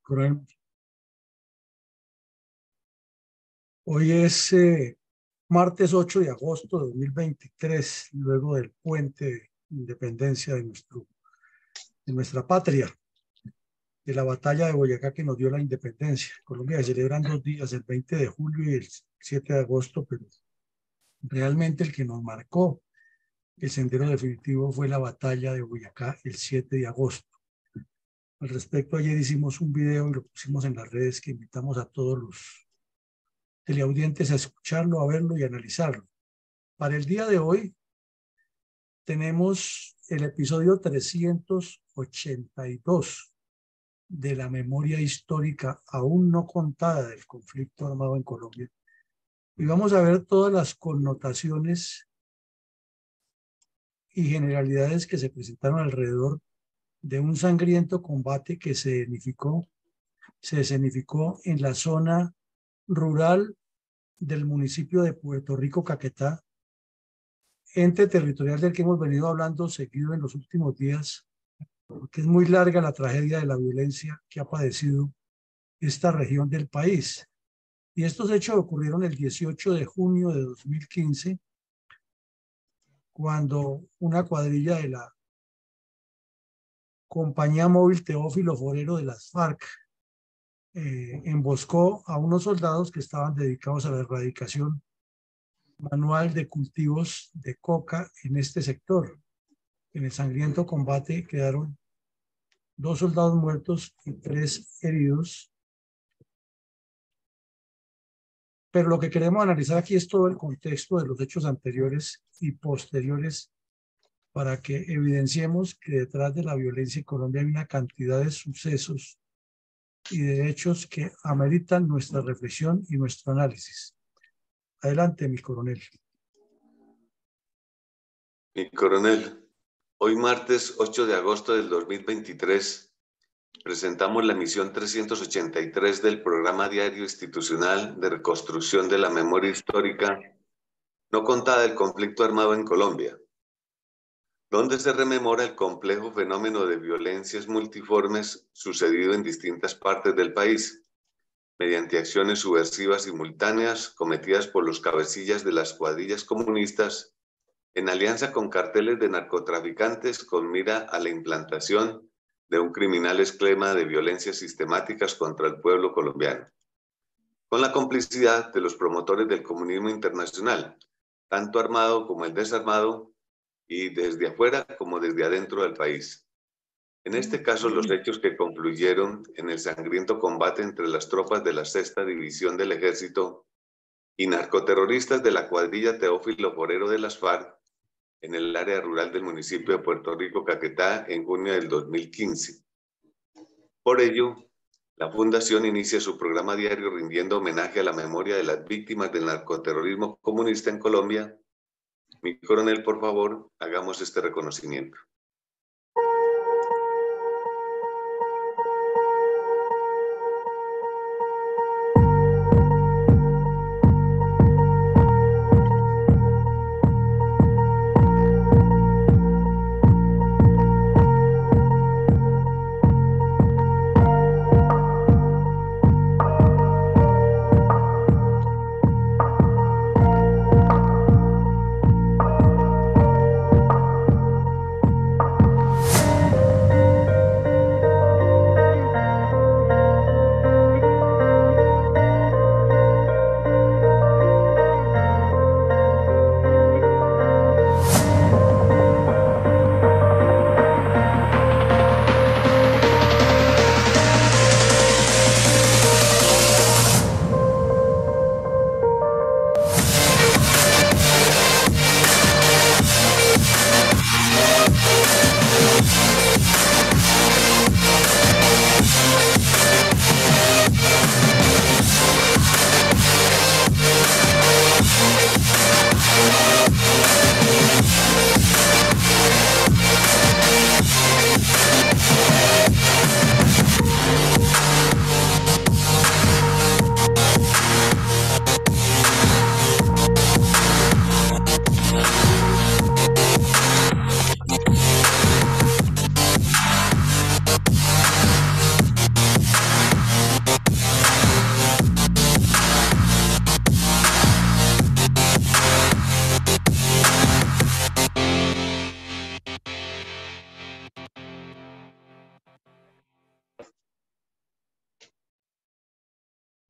Coronel. Hoy es martes 8 de agosto de 2023, luego del puente de independencia de nuestra patria, de la batalla de Boyacá que nos dio la independencia. Colombia se celebra en 2 días, el 20 de julio y el 7 de agosto, pero realmente el que nos marcó el sendero definitivo fue la batalla de Boyacá el 7 de agosto. Al respecto, ayer hicimos un video y lo pusimos en las redes que invitamos a todos los teleaudientes a escucharlo, a verlo y a analizarlo. Para el día de hoy tenemos el episodio 382 de la memoria histórica aún no contada del conflicto armado en Colombia. Y vamos a ver todas las connotaciones y generalidades que se presentaron alrededor de un sangriento combate que se escenificó en la zona rural del municipio de Puerto Rico, Caquetá, ente territorial del que hemos venido hablando seguido en los últimos días, porque es muy larga la tragedia de la violencia que ha padecido esta región del país. Y estos hechos ocurrieron el 18 de junio de 2015, cuando una cuadrilla de la Compañía Móvil Teófilo Forero de las FARC emboscó a unos soldados que estaban dedicados a la erradicación manual de cultivos de coca en este sector. En el sangriento combate quedaron 2 soldados muertos y 3 heridos. Pero lo que queremos analizar aquí es todo el contexto de los hechos anteriores y posteriores para que evidenciemos que detrás de la violencia en Colombia hay una cantidad de sucesos y de hechos que ameritan nuestra reflexión y nuestro análisis. Adelante, mi coronel. Mi coronel, hoy martes 8 de agosto del 2023 presentamos la emisión 383 del Programa Diario Institucional de Reconstrucción de la Memoria Histórica no contada del conflicto armado en Colombia, donde se rememora el complejo fenómeno de violencias multiformes sucedido en distintas partes del país, mediante acciones subversivas simultáneas cometidas por los cabecillas de las cuadrillas comunistas en alianza con carteles de narcotraficantes con mira a la implantación de un criminal esquema de violencias sistemáticas contra el pueblo colombiano, con la complicidad de los promotores del comunismo internacional, tanto armado como el desarmado, y desde afuera como desde adentro del país. En este caso, los hechos que concluyeron en el sangriento combate entre las tropas de la Sexta División del Ejército y narcoterroristas de la cuadrilla Teófilo Forero de las FARC en el área rural del municipio de Puerto Rico, Caquetá, en junio del 2015. Por ello, la Fundación inicia su programa diario rindiendo homenaje a la memoria de las víctimas del narcoterrorismo comunista en Colombia. Mi coronel, por favor, hagamos este reconocimiento.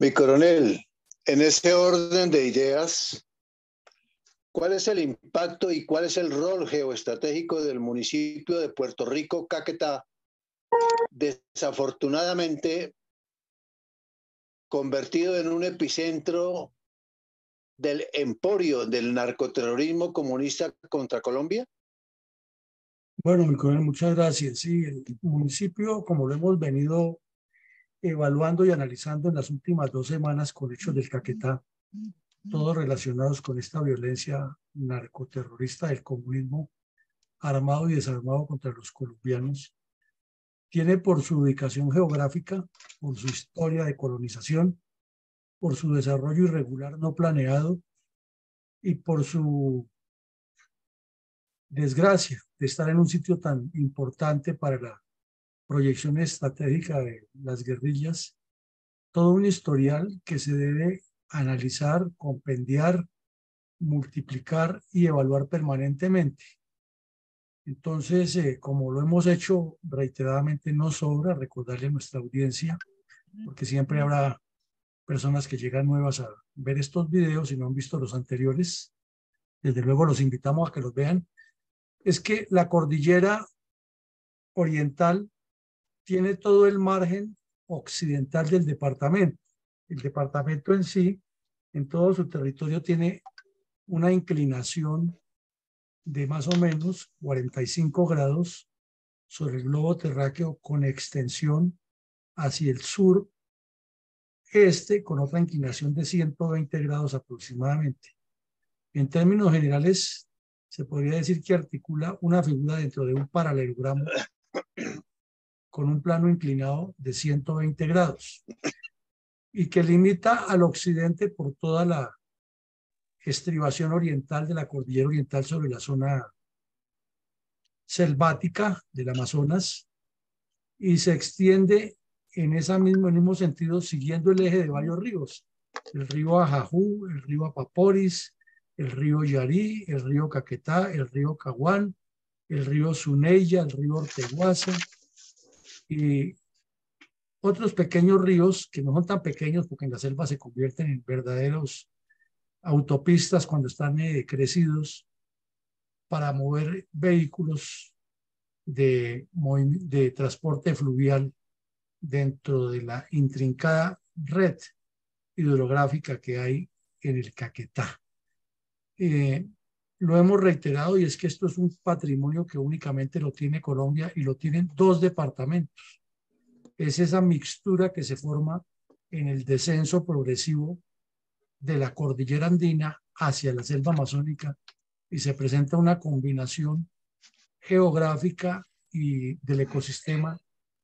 Mi coronel, en ese orden de ideas, ¿cuál es el impacto y cuál es el rol geoestratégico del municipio de Puerto Rico, Caquetá, desafortunadamente convertido en un epicentro del emporio del narcoterrorismo comunista contra Colombia? Bueno, mi coronel, muchas gracias. Sí, el municipio, como lo hemos venido evaluando y analizando en las últimas 2 semanas con hechos del Caquetá, todos relacionados con esta violencia narcoterrorista del comunismo armado y desarmado contra los colombianos, tiene por su ubicación geográfica, por su historia de colonización, por su desarrollo irregular no planeado y por su desgracia de estar en un sitio tan importante para la proyección estratégica de las guerrillas, todo un historial que se debe analizar, compendiar, multiplicar y evaluar permanentemente. Entonces, como lo hemos hecho reiteradamente, no sobra recordarle a nuestra audiencia, porque siempre habrá personas que llegan nuevas a ver estos videos y no han visto los anteriores. Desde luego los invitamos a que los vean. Es que la cordillera oriental tiene todo el margen occidental del departamento. El departamento en sí, en todo su territorio, tiene una inclinación de más o menos 45 grados sobre el globo terráqueo con extensión hacia el sur este con otra inclinación de 120 grados aproximadamente. En términos generales, se podría decir que articula una figura dentro de un paralelogramo con un plano inclinado de 120 grados y que limita al occidente por toda la estribación oriental de la cordillera oriental sobre la zona selvática del Amazonas y se extiende en ese mismo sentido siguiendo el eje de varios ríos, el río Ajajú, el río Apaporis, el río Yarí, el río Caquetá, el río Caguán, el río Suneya, el río Orteguaza y otros pequeños ríos que no son tan pequeños porque en la selva se convierten en verdaderos autopistas cuando están crecidos para mover vehículos de transporte fluvial dentro de la intrincada red hidrográfica que hay en el Caquetá. Lo hemos reiterado y es que esto es un patrimonio que únicamente lo tiene Colombia y lo tienen 2 departamentos. Es esa mixtura que se forma en el descenso progresivo de la cordillera andina hacia la selva amazónica y se presenta una combinación geográfica y del ecosistema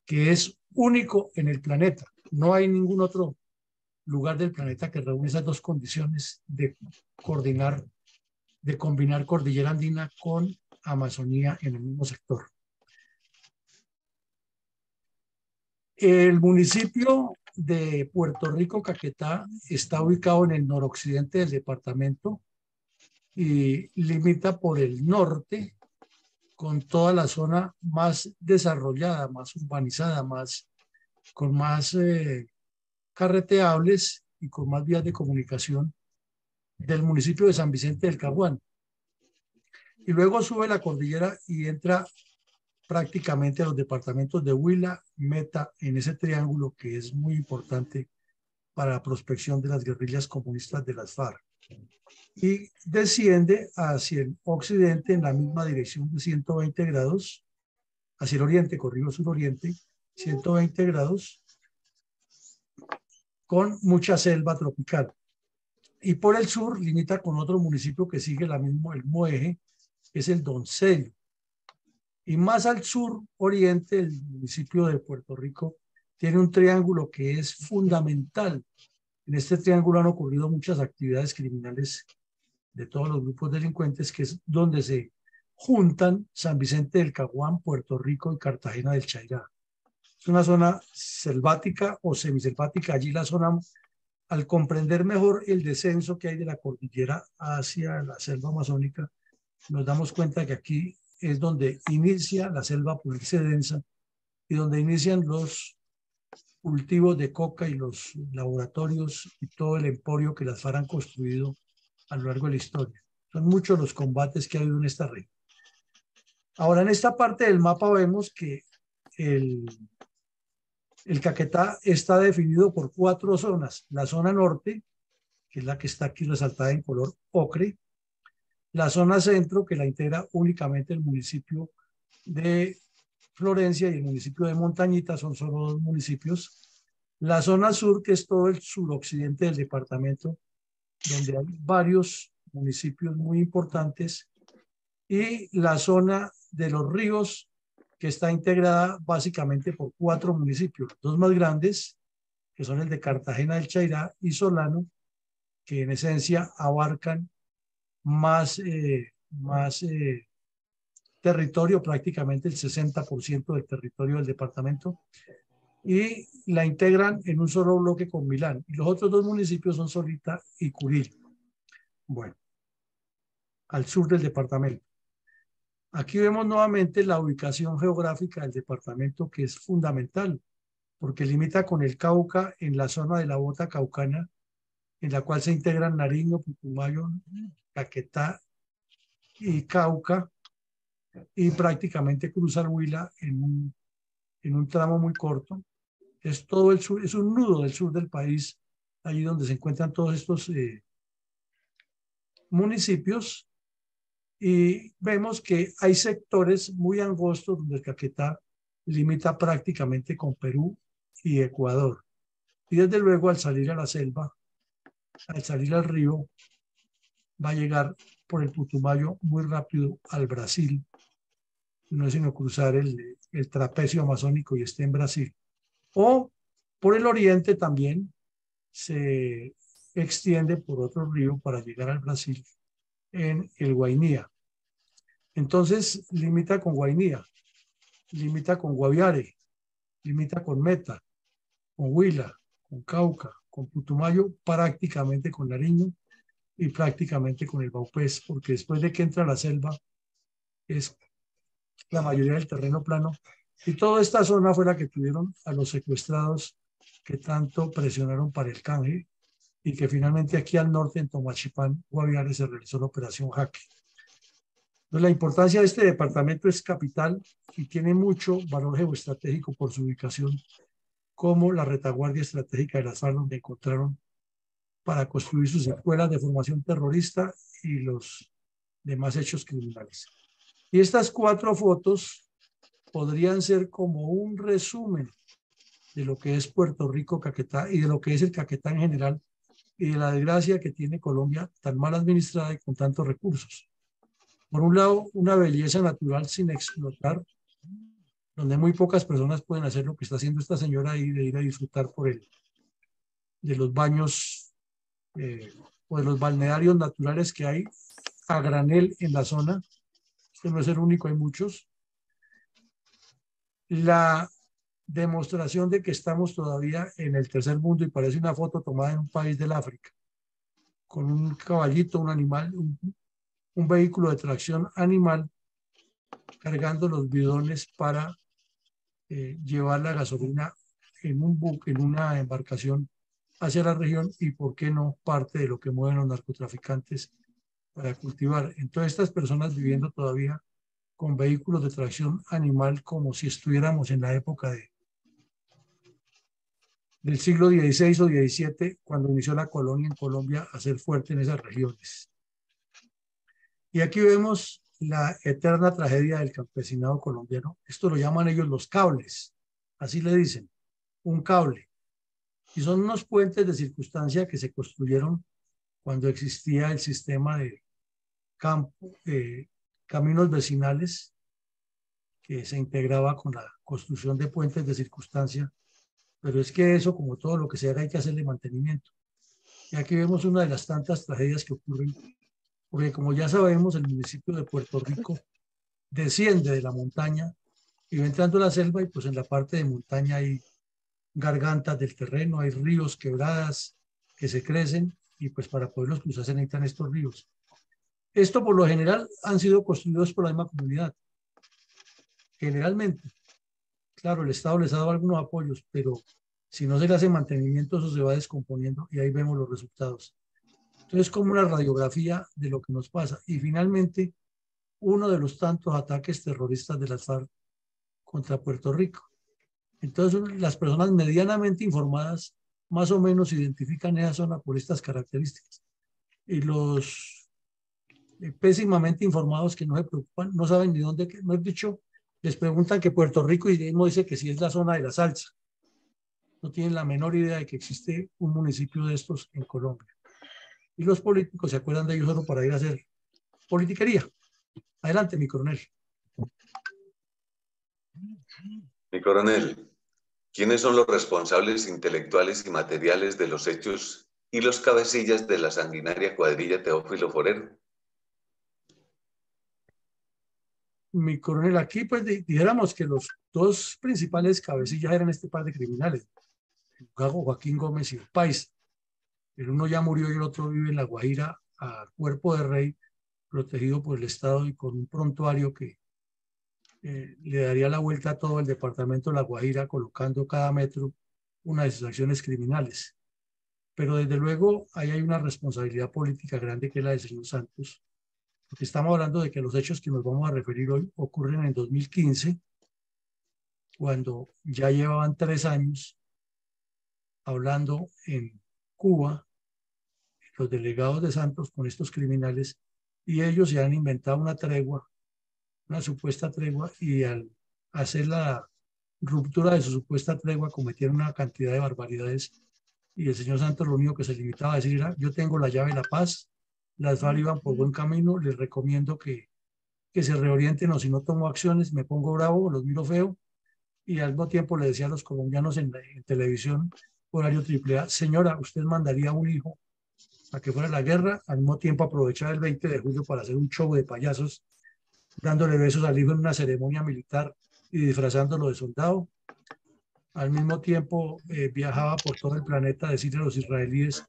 que es único en el planeta. No hay ningún otro lugar del planeta que reúne esas 2 condiciones de coordinar, de combinar cordillera andina con Amazonía en el mismo sector. El municipio de Puerto Rico, Caquetá, está ubicado en el noroccidente del departamento y limita por el norte con toda la zona más desarrollada, más urbanizada, con más carreteables y con más vías de comunicación del municipio de San Vicente del Caguán. Y luego sube la cordillera y entra prácticamente a los departamentos de Huila, Meta, en ese triángulo que es muy importante para la prospección de las guerrillas comunistas de las FARC. Y desciende hacia el occidente en la misma dirección de 120 grados, hacia el oriente, corrijo suroriente, 120 grados, con mucha selva tropical. Y por el sur limita con otro municipio que sigue el mismo eje, que es el Doncello. Y más al sur oriente, el municipio de Puerto Rico tiene un triángulo que es fundamental. En este triángulo han ocurrido muchas actividades criminales de todos los grupos delincuentes, que es donde se juntan San Vicente del Caguán, Puerto Rico y Cartagena del Chairá. Es una zona selvática o semiselvática. Allí la zona, al comprender mejor el descenso que hay de la cordillera hacia la selva amazónica, nos damos cuenta que aquí es donde inicia la selva a ponerse densa y donde inician los cultivos de coca y los laboratorios y todo el emporio que las FARC han construido a lo largo de la historia. Son muchos los combates que ha habido en esta región. Ahora, en esta parte del mapa vemos que el Caquetá está definido por 4 zonas. La zona norte, que es la que está aquí resaltada en color ocre. La zona centro, que la integra únicamente el municipio de Florencia y el municipio de Montañita, son solo 2 municipios. La zona sur, que es todo el suroccidente del departamento, donde hay varios municipios muy importantes. Y la zona de los ríos, que está integrada básicamente por 4 municipios, 2 más grandes, que son el de Cartagena del Chairá y Solano, que en esencia abarcan más territorio, prácticamente el 60% del territorio del departamento, y la integran en un solo bloque con Milán. Y los otros 2 municipios son Solita y Curil. Bueno, al sur del departamento. Aquí vemos nuevamente la ubicación geográfica del departamento, que es fundamental, porque limita con el Cauca en la zona de la Bota Caucana, en la cual se integran Nariño, Putumayo, Caquetá y Cauca, y prácticamente cruza el Huila en un tramo muy corto. Es todo el sur, es un nudo del sur del país, allí donde se encuentran todos estos municipios. Y vemos que hay sectores muy angostos donde el Caquetá limita prácticamente con Perú y Ecuador. Y desde luego al salir a la selva, al salir al río, va a llegar por el Putumayo muy rápido al Brasil. No es sino cruzar el trapecio amazónico y esté en Brasil. O por el oriente también se extiende por otro río para llegar al Brasil en el Guainía. Entonces limita con Guainía, limita con Guaviare, limita con Meta, con Huila, con Cauca, con Putumayo, prácticamente con Nariño y prácticamente con el Baupés, porque después de que entra la selva es la mayoría del terreno plano. Y toda esta zona fue la que tuvieron a los secuestrados que tanto presionaron para el canje y que finalmente aquí al norte, en Tomachipán, Guaviare, se realizó la operación Jaque. Entonces, la importancia de este departamento es capital y tiene mucho valor geoestratégico por su ubicación, como la retaguardia estratégica de las FARC, donde encontraron para construir sus escuelas de formación terrorista y los demás hechos criminales. Y estas 4 fotos podrían ser como un resumen de lo que es Puerto Rico, Caquetá, y de lo que es el Caquetá en general, y de la desgracia que tiene Colombia tan mal administrada y con tantos recursos. Por un lado, una belleza natural sin explotar, donde muy pocas personas pueden hacer lo que está haciendo esta señora ahí, de ir a disfrutar de los baños o de los balnearios naturales que hay a granel en la zona. Este no es el único, hay muchos. La demostración de que estamos todavía en el tercer mundo, y parece una foto tomada en un país del África, con un caballito, un animal, un vehículo de tracción animal cargando los bidones para llevar la gasolina en un buque, en una embarcación hacia la región, y por qué no parte de lo que mueven los narcotraficantes para cultivar. Entonces, estas personas viviendo todavía con vehículos de tracción animal como si estuviéramos en la época del siglo XVI o XVII, cuando inició la colonia en Colombia a ser fuerte en esas regiones. Y aquí vemos la eterna tragedia del campesinado colombiano. Esto lo llaman ellos los cables, así le dicen, un cable. Y son unos puentes de circunstancia que se construyeron cuando existía el sistema de caminos vecinales, que se integraba con la construcción de puentes de circunstancia. Pero es que eso, como todo lo que se haga, hay que hacerle mantenimiento. Y aquí vemos una de las tantas tragedias que ocurren, porque como ya sabemos, el municipio de Puerto Rico desciende de la montaña y va entrando a la selva, y pues en la parte de montaña hay gargantas del terreno, hay ríos, quebradas que se crecen, y pues para poderlos cruzar se necesitan estos ríos. Esto por lo general han sido construidos por la misma comunidad. Generalmente, claro, el Estado les ha dado algunos apoyos, pero Si no se le hace mantenimiento, eso se va descomponiendo y ahí vemos los resultados. Entonces, es como una radiografía de lo que nos pasa. Y finalmente, uno de los tantos ataques terroristas de las FARC contra Puerto Rico. Entonces, las personas medianamente informadas más o menos identifican esa zona por estas características. Y los pésimamente informados que no se preocupan, no saben ni dónde, no es dicho, les preguntan que Puerto Rico y mismo dice que sí es la zona de la salsa. No tienen la menor idea de que existe un municipio de estos en Colombia. Y los políticos se acuerdan de ellos solo para ir a hacer politiquería. Adelante, mi coronel. Mi coronel, ¿quiénes son los responsables intelectuales y materiales de los hechos y los cabecillas de la sanguinaria cuadrilla Teófilo Forero? Mi coronel, aquí pues dijéramos que los dos principales cabecillas eran este par de criminales, Joaquín Gómez y el Paisa. El uno ya murió y el otro vive en La Guajira a cuerpo de rey, protegido por el Estado y con un prontuario que le daría la vuelta a todo el departamento de La Guajira, colocando cada metro una de sus acciones criminales. Pero desde luego ahí hay una responsabilidad política grande que es la del señor Santos, porque estamos hablando de que los hechos que nos vamos a referir hoy ocurren en 2015, cuando ya llevaban 3 años hablando en Cuba, los delegados de Santos con estos criminales, y ellos se han inventado una tregua, una supuesta tregua, y al hacer la ruptura de su supuesta tregua cometieron una cantidad de barbaridades, y el señor Santos lo único que se limitaba a decir era: yo tengo la llave de la paz, las FARC iban por buen camino, les recomiendo que se reorienten, o si no tomo acciones me pongo bravo, los miro feo. Y al mismo tiempo le decía a los colombianos en televisión, horario AAA: señora, usted mandaría a un hijo a que fuera a la guerra, al mismo tiempo aprovechar el 20 de julio para hacer un show de payasos, dándole besos al hijo en una ceremonia militar y disfrazándolo de soldado. Al mismo tiempo viajaba por todo el planeta a decirle a los israelíes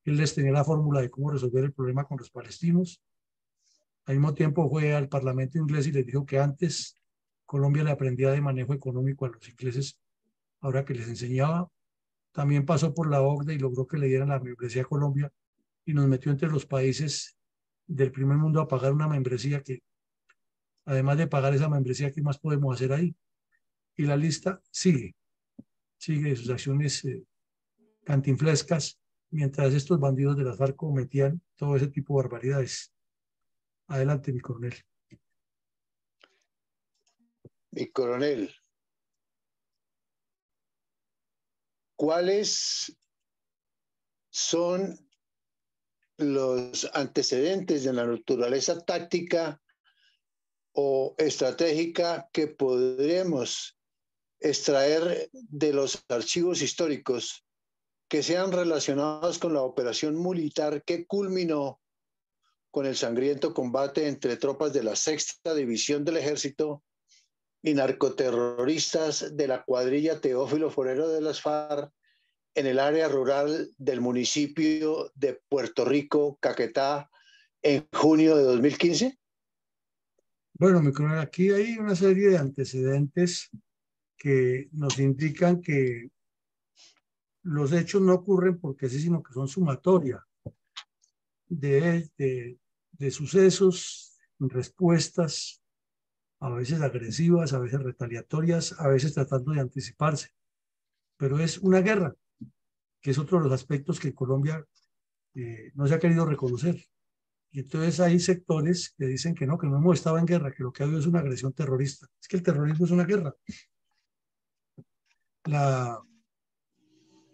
que él les tenía la fórmula de cómo resolver el problema con los palestinos. Al mismo tiempo fue al Parlamento inglés y les dijo que antes Colombia le aprendía de manejo económico a los ingleses, ahora que les enseñaba. También pasó por la OCDE y logró que le dieran la membresía a Colombia y nos metió entre los países del primer mundo a pagar una membresía que, además de pagar esa membresía, ¿qué más podemos hacer ahí? Y la lista sigue de sus acciones cantinflescas, mientras estos bandidos de las FARC cometían todo ese tipo de barbaridades. Adelante, mi coronel. Mi coronel, ¿cuáles son los antecedentes de la naturaleza táctica o estratégica que podremos extraer de los archivos históricos que sean relacionados con la operación militar que culminó con el sangriento combate entre tropas de la 6ª División del Ejército y narcoterroristas de la cuadrilla Teófilo Forero de las FARC en el área rural del municipio de Puerto Rico, Caquetá, en junio de 2015? Bueno, mi coronel, aquí hay una serie de antecedentes que nos indican que los hechos no ocurren porque sí, sino que son sumatoria de sucesos, respuestas, a veces agresivas, a veces retaliatorias, a veces tratando de anticiparse. Pero es una guerra, que es otro de los aspectos que Colombia no se ha querido reconocer. Y entonces hay sectores que dicen que no hemos estado en guerra, que lo que ha habido es una agresión terrorista. Es que el terrorismo es una guerra. La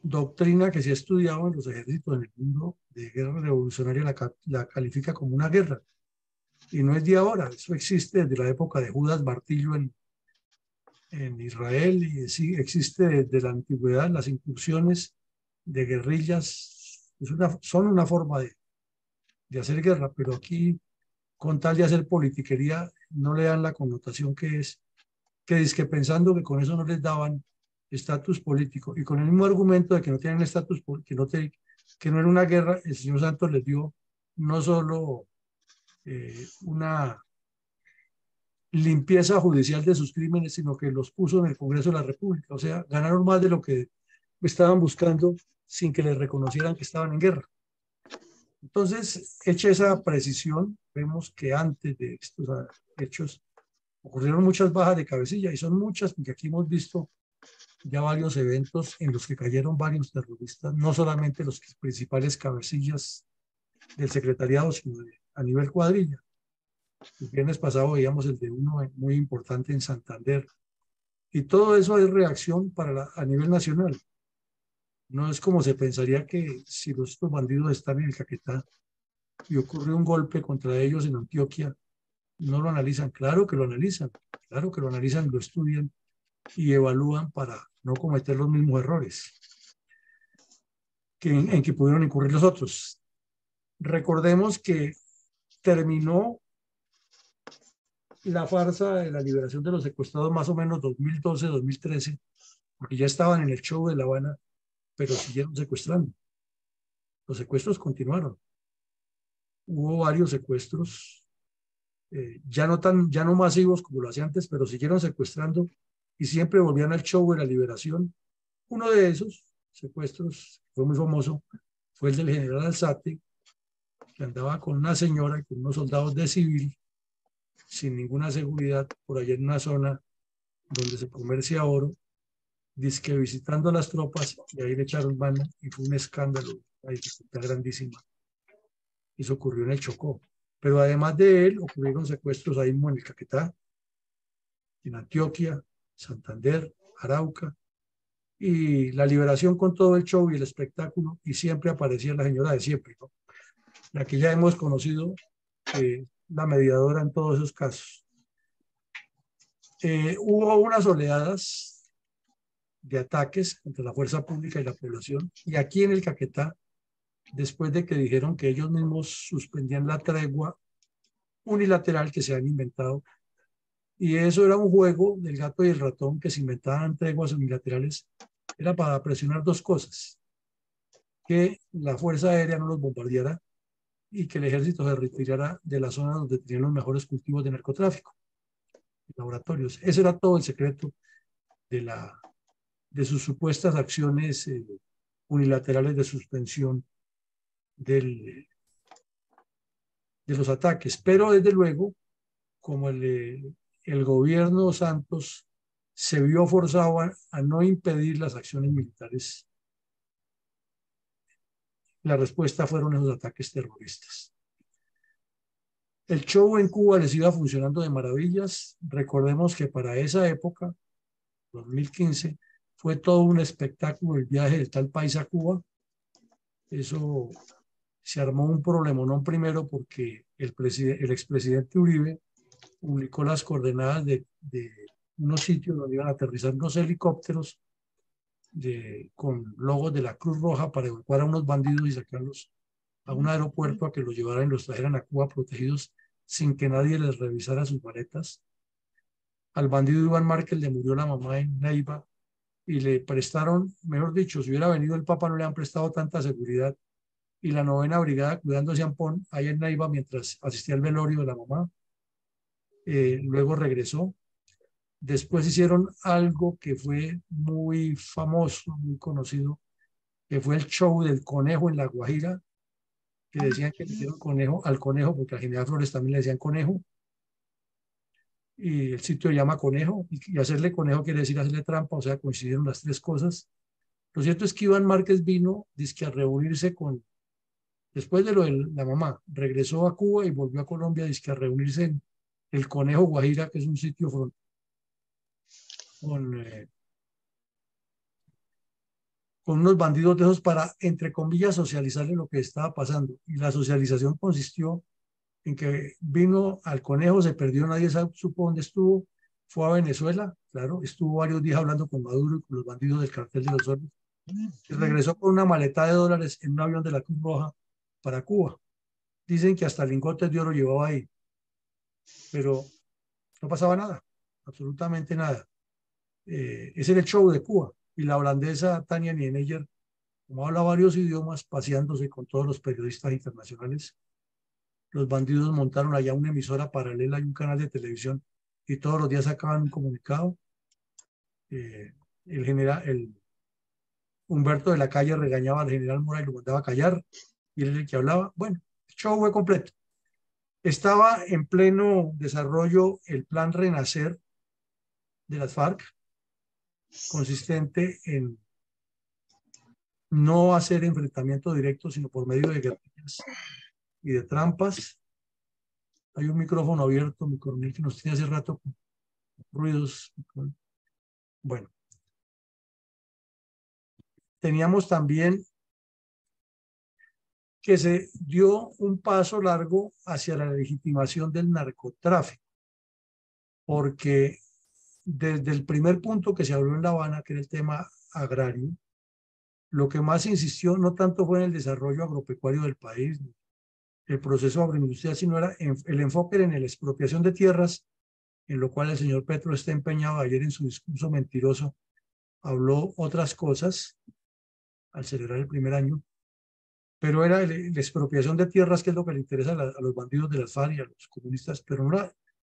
doctrina que se ha estudiado en los ejércitos en el mundo de guerra revolucionaria la califica como una guerra. Y no es de ahora, eso existe desde la época de Judas Martillo en Israel, y sí, existe desde la antigüedad. Las incursiones de guerrillas son una forma de hacer guerra, pero aquí, con tal de hacer politiquería, no le dan la connotación que es que pensando que con eso no les daban estatus político, y con el mismo argumento de que no tienen estatus, que no era una guerra, el señor Santos les dio no solo una limpieza judicial de sus crímenes, sino que los puso en el Congreso de la República. O sea, ganaron más de lo que estaban buscando sin que les reconocieran que estaban en guerra. Entonces, hecha esa precisión, vemos que antes de estos hechos ocurrieron muchas bajas de cabecilla, y son muchas porque aquí hemos visto ya varios eventos en los que cayeron varios terroristas, no solamente los principales cabecillas del secretariado, sino a nivel cuadrilla. El viernes pasado veíamos el de uno muy importante en Santander, y todo eso es reacción a nivel nacional. No es como se pensaría que si estos bandidos están en el Caquetá y ocurre un golpe contra ellos en Antioquia, no lo analizan. Claro que lo analizan, lo estudian y evalúan para no cometer los mismos errores en que pudieron incurrir los otros. Recordemos que terminó la farsa de la liberación de los secuestrados más o menos 2012-2013, porque ya estaban en el show de La Habana, pero siguieron secuestrando. Los secuestros continuaron. Hubo varios secuestros, ya no masivos como lo hacían antes, pero siguieron secuestrando y siempre volvían al show de la liberación. Uno de esos secuestros, fue muy famoso, fue el del general Alzate, que andaba con una señora y con unos soldados de civil, sin ninguna seguridad, por allá en una zona donde se comercia oro, dizque visitando a las tropas, y ahí le echaron mano y fue un escándalo, una dificultad grandísima. Eso ocurrió en el Chocó. Pero además de él, ocurrieron secuestros ahí mismo en el Caquetá, en Antioquia, Santander, Arauca, y la liberación con todo el show y el espectáculo, y siempre aparecía la señora de siempre, ¿no? La que ya hemos conocido, la mediadora en todos esos casos. Hubo unas oleadas de ataques entre la fuerza pública y la población, y aquí en el Caquetá, después de que dijeron que ellos mismos suspendían la tregua unilateral que se han inventado, y eso era un juego del gato y el ratón, que se inventaban treguas unilaterales, era para presionar dos cosas: que la Fuerza Aérea no los bombardeara y que el ejército se retirara de la zona donde tenían los mejores cultivos de narcotráfico, laboratorios. Ese era todo el secreto de sus supuestas acciones unilaterales de suspensión de los ataques. Pero desde luego, como el gobierno Santos se vio forzado a no impedir las acciones militares, la respuesta fueron esos ataques terroristas. El show en Cuba les iba funcionando de maravillas. Recordemos que para esa época, 2015, fue todo un espectáculo el viaje del tal país a Cuba. Eso se armó un problemón primero porque el expresidente Uribe publicó las coordenadas de unos sitios donde iban a aterrizar unos helicópteros con logos de la Cruz Roja para evacuar a unos bandidos y sacarlos a un aeropuerto a que los llevaran y los trajeran a Cuba protegidos sin que nadie les revisara sus maletas. Al bandido Iván Márquez le murió la mamá en Neiva y le prestaron, mejor dicho, si hubiera venido el Papa no le han prestado tanta seguridad, y la 9ª Brigada cuidándose a Ampón ahí en Neiva mientras asistía al velorio de la mamá. Luego regresó. Después hicieron algo que fue muy famoso, muy conocido, que fue el show del conejo en La Guajira, que decían que le hicieron conejo al conejo, porque al general Flores también le decían conejo, y el sitio se llama Conejo, y hacerle conejo quiere decir hacerle trampa, o sea, coincidieron las tres cosas. Lo cierto es que Iván Márquez vino, dizque a reunirse después de lo de la mamá, regresó a Cuba y volvió a Colombia, dizque a reunirse en el Conejo Guajira, que es un sitio con unos bandidos de esos para, entre comillas, socializarle lo que estaba pasando. Y la socialización consistió en que vino al Conejo, se perdió, nadie supo dónde estuvo, fue a Venezuela, claro, estuvo varios días hablando con Maduro y con los bandidos del cartel de los Soles, y regresó con una maleta de dólares en un avión de la Cruz Roja para Cuba. Dicen que hasta lingotes de oro llevaba ahí, pero no pasaba nada, absolutamente nada. Ese era el show de Cuba. Y la holandesa Tania Niemeyer, como habla varios idiomas, paseándose con todos los periodistas internacionales. Los bandidos montaron allá una emisora paralela y un canal de televisión, y todos los días sacaban un comunicado. El Humberto de la Calle regañaba al general Mora y lo mandaba a callar, y él era el que hablaba. Bueno, el show fue completo. Estaba en pleno desarrollo el plan Renacer de las FARC, consistente en no hacer enfrentamiento directo, sino por medio de guerrillas y de trampas. Hay un micrófono abierto, mi coronel, que nos tiene hace rato con ruidos. Bueno, teníamos también que se dio un paso largo hacia la legitimación del narcotráfico, porque desde el primer punto que se habló en La Habana, que era el tema agrario, lo que más insistió no tanto fue en el desarrollo agropecuario del país, el proceso agroindustrial, sino era el enfoque en la expropiación de tierras, en lo cual el señor Petro está empeñado. Ayer en su discurso mentiroso habló otras cosas al celebrar el primer año, pero era la expropiación de tierras, que es lo que le interesa a los bandidos de las FARC y a los comunistas, pero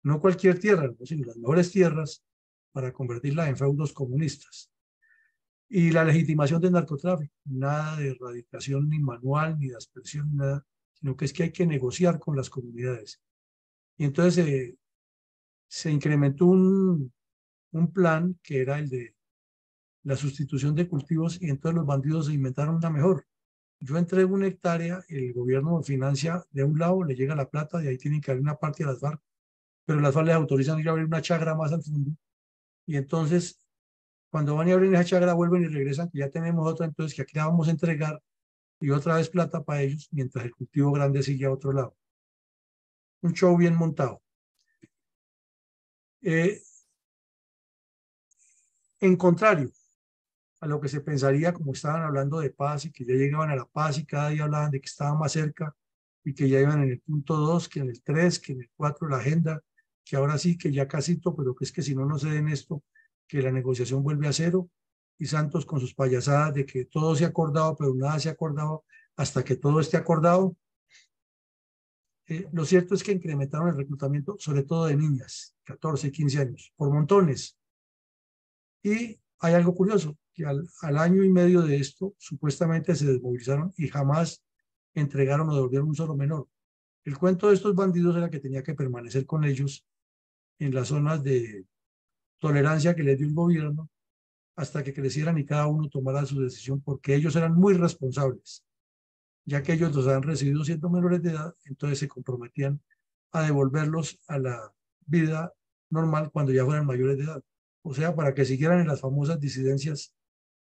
no cualquier tierra, sino las mejores tierras para convertirlas en feudos comunistas. Y la legitimación del narcotráfico, nada de erradicación ni manual, ni de aspersión, ni nada, sino que es que hay que negociar con las comunidades. Y entonces se incrementó un plan que era el de la sustitución de cultivos, y entonces los bandidos se inventaron una mejor. Yo entrego una hectárea, el gobierno financia de un lado, le llega la plata, de ahí tienen que abrir una parte a las FARC, pero las FARC les autorizan ir a abrir una chagra más al fondo, y entonces cuando van y abren esa chagra vuelven y regresan, que ya tenemos otra, entonces que aquí la vamos a entregar, y otra vez plata para ellos, mientras el cultivo grande sigue a otro lado. Un show bien montado. En contrario a lo que se pensaría, como estaban hablando de paz y que ya llegaban a la paz y cada día hablaban de que estaban más cerca y que ya iban en el punto 2, que en el 3, que en el 4 la agenda, que ahora sí, que ya casi todo, pero que es que si no se den esto, que la negociación vuelve a cero, y Santos con sus payasadas de que todo se ha acordado, pero nada se ha acordado hasta que todo esté acordado. Lo cierto es que incrementaron el reclutamiento, sobre todo de niñas, 14, 15 años, por montones. Y hay algo curioso, que al año y medio de esto, supuestamente se desmovilizaron y jamás entregaron o devolvieron un solo menor. El cuento de estos bandidos era que tenía que permanecer con ellos en las zonas de tolerancia que les dio el gobierno hasta que crecieran y cada uno tomara su decisión, porque ellos eran muy responsables, ya que ellos los han recibido siendo menores de edad, entonces se comprometían a devolverlos a la vida normal cuando ya fueran mayores de edad. O sea, para que siguieran en las famosas disidencias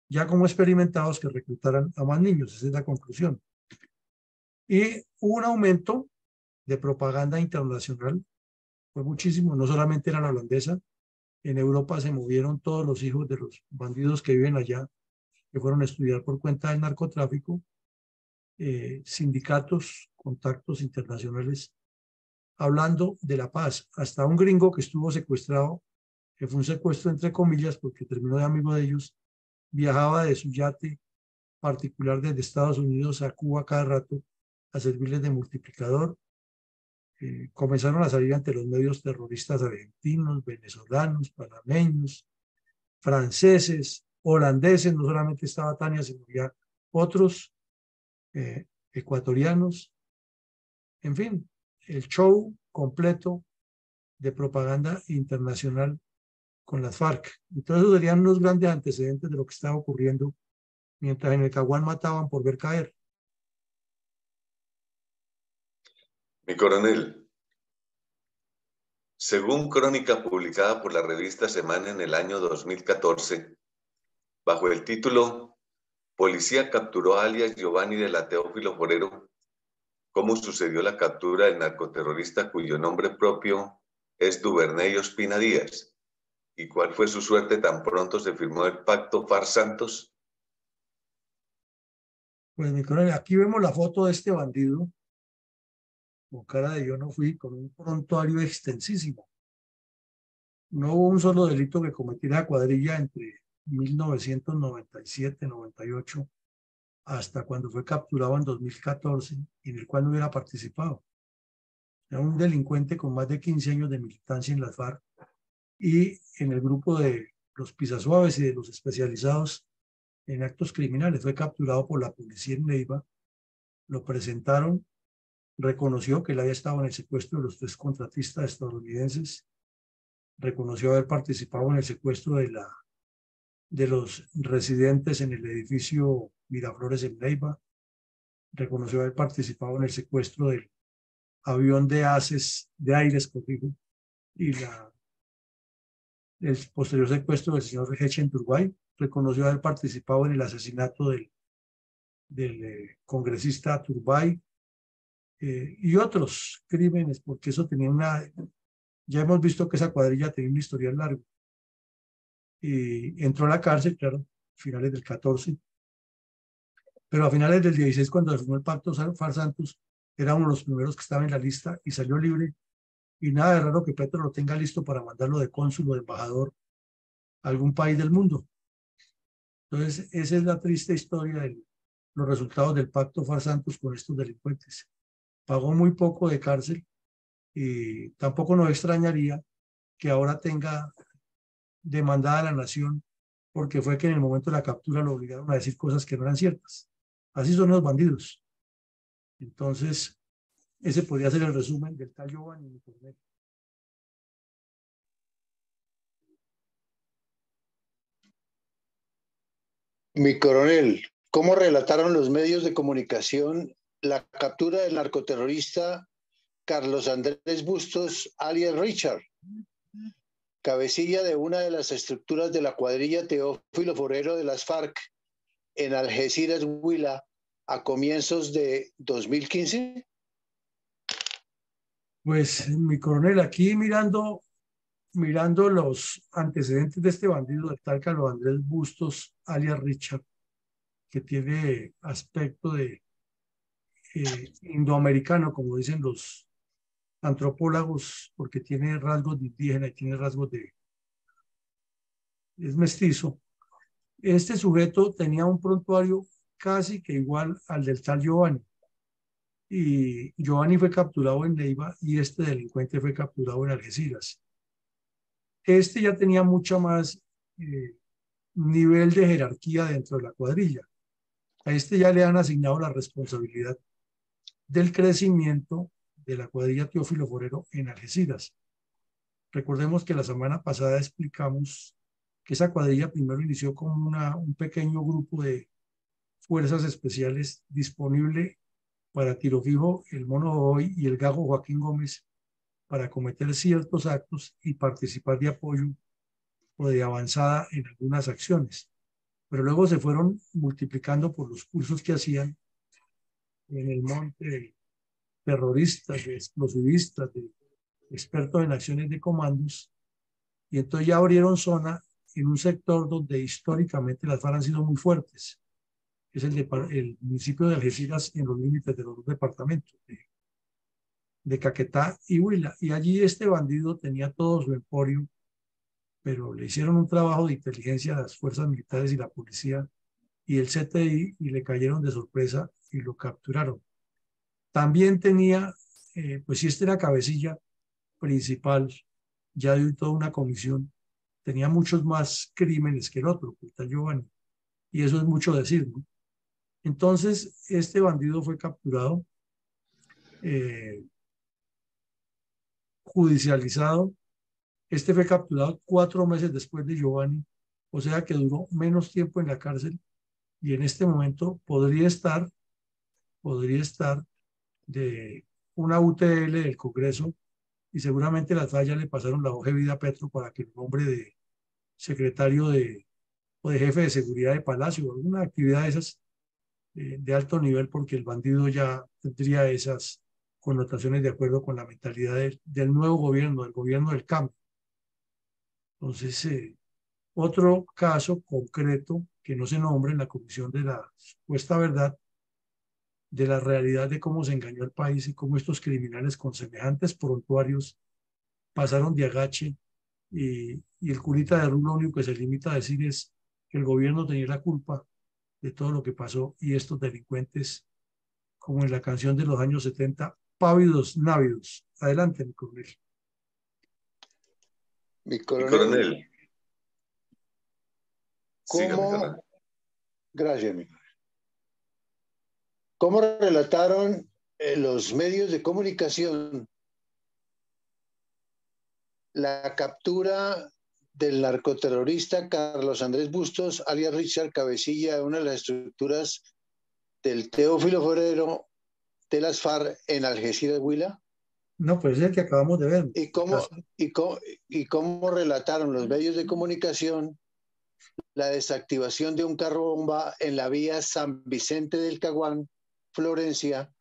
ya como experimentados, que reclutaran a más niños. Esa es la conclusión. Y hubo un aumento de propaganda internacional, fue muchísimo, no solamente era la holandesa, en Europa se movieron todos los hijos de los bandidos que viven allá, que fueron a estudiar por cuenta del narcotráfico, sindicatos, contactos internacionales, hablando de la paz. Hasta un gringo que estuvo secuestrado, que fue un secuestro entre comillas, porque terminó de amigo de ellos, viajaba de su yate particular desde Estados Unidos a Cuba cada rato a servirles de multiplicador. Comenzaron a salir ante los medios terroristas argentinos, venezolanos, panameños, franceses, holandeses, no solamente estaba Tania, sino ya otros, ecuatorianos, en fin, el show completo de propaganda internacional con las FARC. Entonces, esos serían unos grandes antecedentes de lo que estaba ocurriendo mientras en el Caguán mataban por ver caer. Mi coronel, según crónica publicada por la revista Semana en el año 2014, bajo el título Policía capturó a alias Giovanni de la Teófilo Forero, ¿cómo sucedió la captura del narcoterrorista cuyo nombre propio es Duvernay Ospina Díaz? ¿Y cuál fue su suerte tan pronto se firmó el pacto FARC-Santos? Pues mi coronel, aquí vemos la foto de este bandido, con cara de yo no fui, con un prontuario extensísimo. No hubo un solo delito que cometiera la cuadrilla entre 1997, 98, hasta cuando fue capturado en 2014, en el cual no hubiera participado. Era un delincuente con más de 15 años de militancia en las FARC, y en el grupo de los pisasuaves y de los especializados en actos criminales. Fue capturado por la policía en Neiva, lo presentaron, reconoció que él había estado en el secuestro de los 3 contratistas estadounidenses, reconoció haber participado en el secuestro de los residentes en el edificio Miraflores en Neiva, reconoció haber participado en el secuestro del avión de Aires, corrijo, y el posterior secuestro del señor Hechen Turbay, reconoció haber participado en el asesinato del congresista Turbay y otros crímenes, porque eso tenía ya hemos visto que esa cuadrilla tenía un historial largo. Y entró a la cárcel, claro, a finales del 14, pero a finales del 16, cuando se firmó el pacto Far-Santos, era uno de los primeros que estaba en la lista y salió libre. Y nada de raro que Petro lo tenga listo para mandarlo de cónsul o de embajador a algún país del mundo. Entonces, esa es la triste historia de los resultados del pacto Far-Santos con estos delincuentes. Pagó muy poco de cárcel y tampoco nos extrañaría que ahora tenga demandada a la nación porque fue que en el momento de la captura lo obligaron a decir cosas que no eran ciertas. Así son los bandidos. Entonces, ese podría ser el resumen del tal Giovanni en Internet. Mi coronel, ¿cómo relataron los medios de comunicación la captura del narcoterrorista Carlos Andrés Bustos, alias Richard, cabecilla de una de las estructuras de la cuadrilla Teófilo Forero de las FARC en Algeciras, Huila, a comienzos de 2015? Pues, mi coronel, aquí mirando los antecedentes de este bandido, del tal Carlos Andrés Bustos, alias Richard, que tiene aspecto de indoamericano, como dicen los antropólogos, porque tiene rasgos de indígena y tiene rasgos es mestizo. Este sujeto tenía un prontuario casi que igual al del tal Giovanni. Y Giovanni fue capturado en Neiva y este delincuente fue capturado en Algeciras. Este ya tenía mucho más nivel de jerarquía dentro de la cuadrilla. A este ya le han asignado la responsabilidad del crecimiento de la cuadrilla Teófilo Forero en Algeciras. Recordemos que la semana pasada explicamos que esa cuadrilla primero inició como un pequeño grupo de fuerzas especiales disponible para tiro fijo, el Mono Hoy y el Gago Joaquín Gómez para cometer ciertos actos y participar de apoyo o de avanzada en algunas acciones. Pero luego se fueron multiplicando por los cursos que hacían en el monte de terroristas, de explosivistas, de expertos en acciones de comandos, y entonces ya abrieron zona en un sector donde históricamente las FARC han sido muy fuertes, que es el municipio de Algeciras en los límites de los dos departamentos, de Caquetá y Huila. Y allí este bandido tenía todo su emporio, pero le hicieron un trabajo de inteligencia a las fuerzas militares y la policía y el CTI y le cayeron de sorpresa y lo capturaron. También tenía, pues si este era cabecilla principal, ya de toda una comisión, tenía muchos más crímenes que el otro, que está Giovanni, y eso es mucho decir, ¿no? Entonces, este bandido fue capturado, judicializado. Este fue capturado 4 meses después de Giovanni, o sea que duró menos tiempo en la cárcel y en este momento podría estar de una UTL del Congreso y seguramente las fallas le pasaron la hoja de vida a Petro para que el nombre de secretario o de jefe de seguridad de Palacio, alguna actividad de esas de alto nivel, porque el bandido ya tendría esas connotaciones de acuerdo con la mentalidad del nuevo gobierno, del gobierno del cambio. Entonces, otro caso concreto que no se nombra en la Comisión de la Supuesta Verdad, de la realidad de cómo se engañó al país y cómo estos criminales con semejantes prontuarios pasaron de agache y el curita de Rulo lo único que se limita a decir es que el gobierno tenía la culpa de todo lo que pasó y estos delincuentes, como en la canción de los años 70, pávidos, návidos. Adelante, mi coronel. Mi coronel. coronel, ¿cómo, Gracias, Miguel. ¿Cómo relataron los medios de comunicación la captura del narcoterrorista Carlos Andrés Bustos, alias Richard Cabecilla, de una de las estructuras del Teófilo Forero de las FARC en Algeciras, Huila? No, pues es el que acabamos de ver. ¿Y cómo relataron los medios de comunicación la desactivación de un carro bomba en la vía San Vicente del Caguán, Florencia,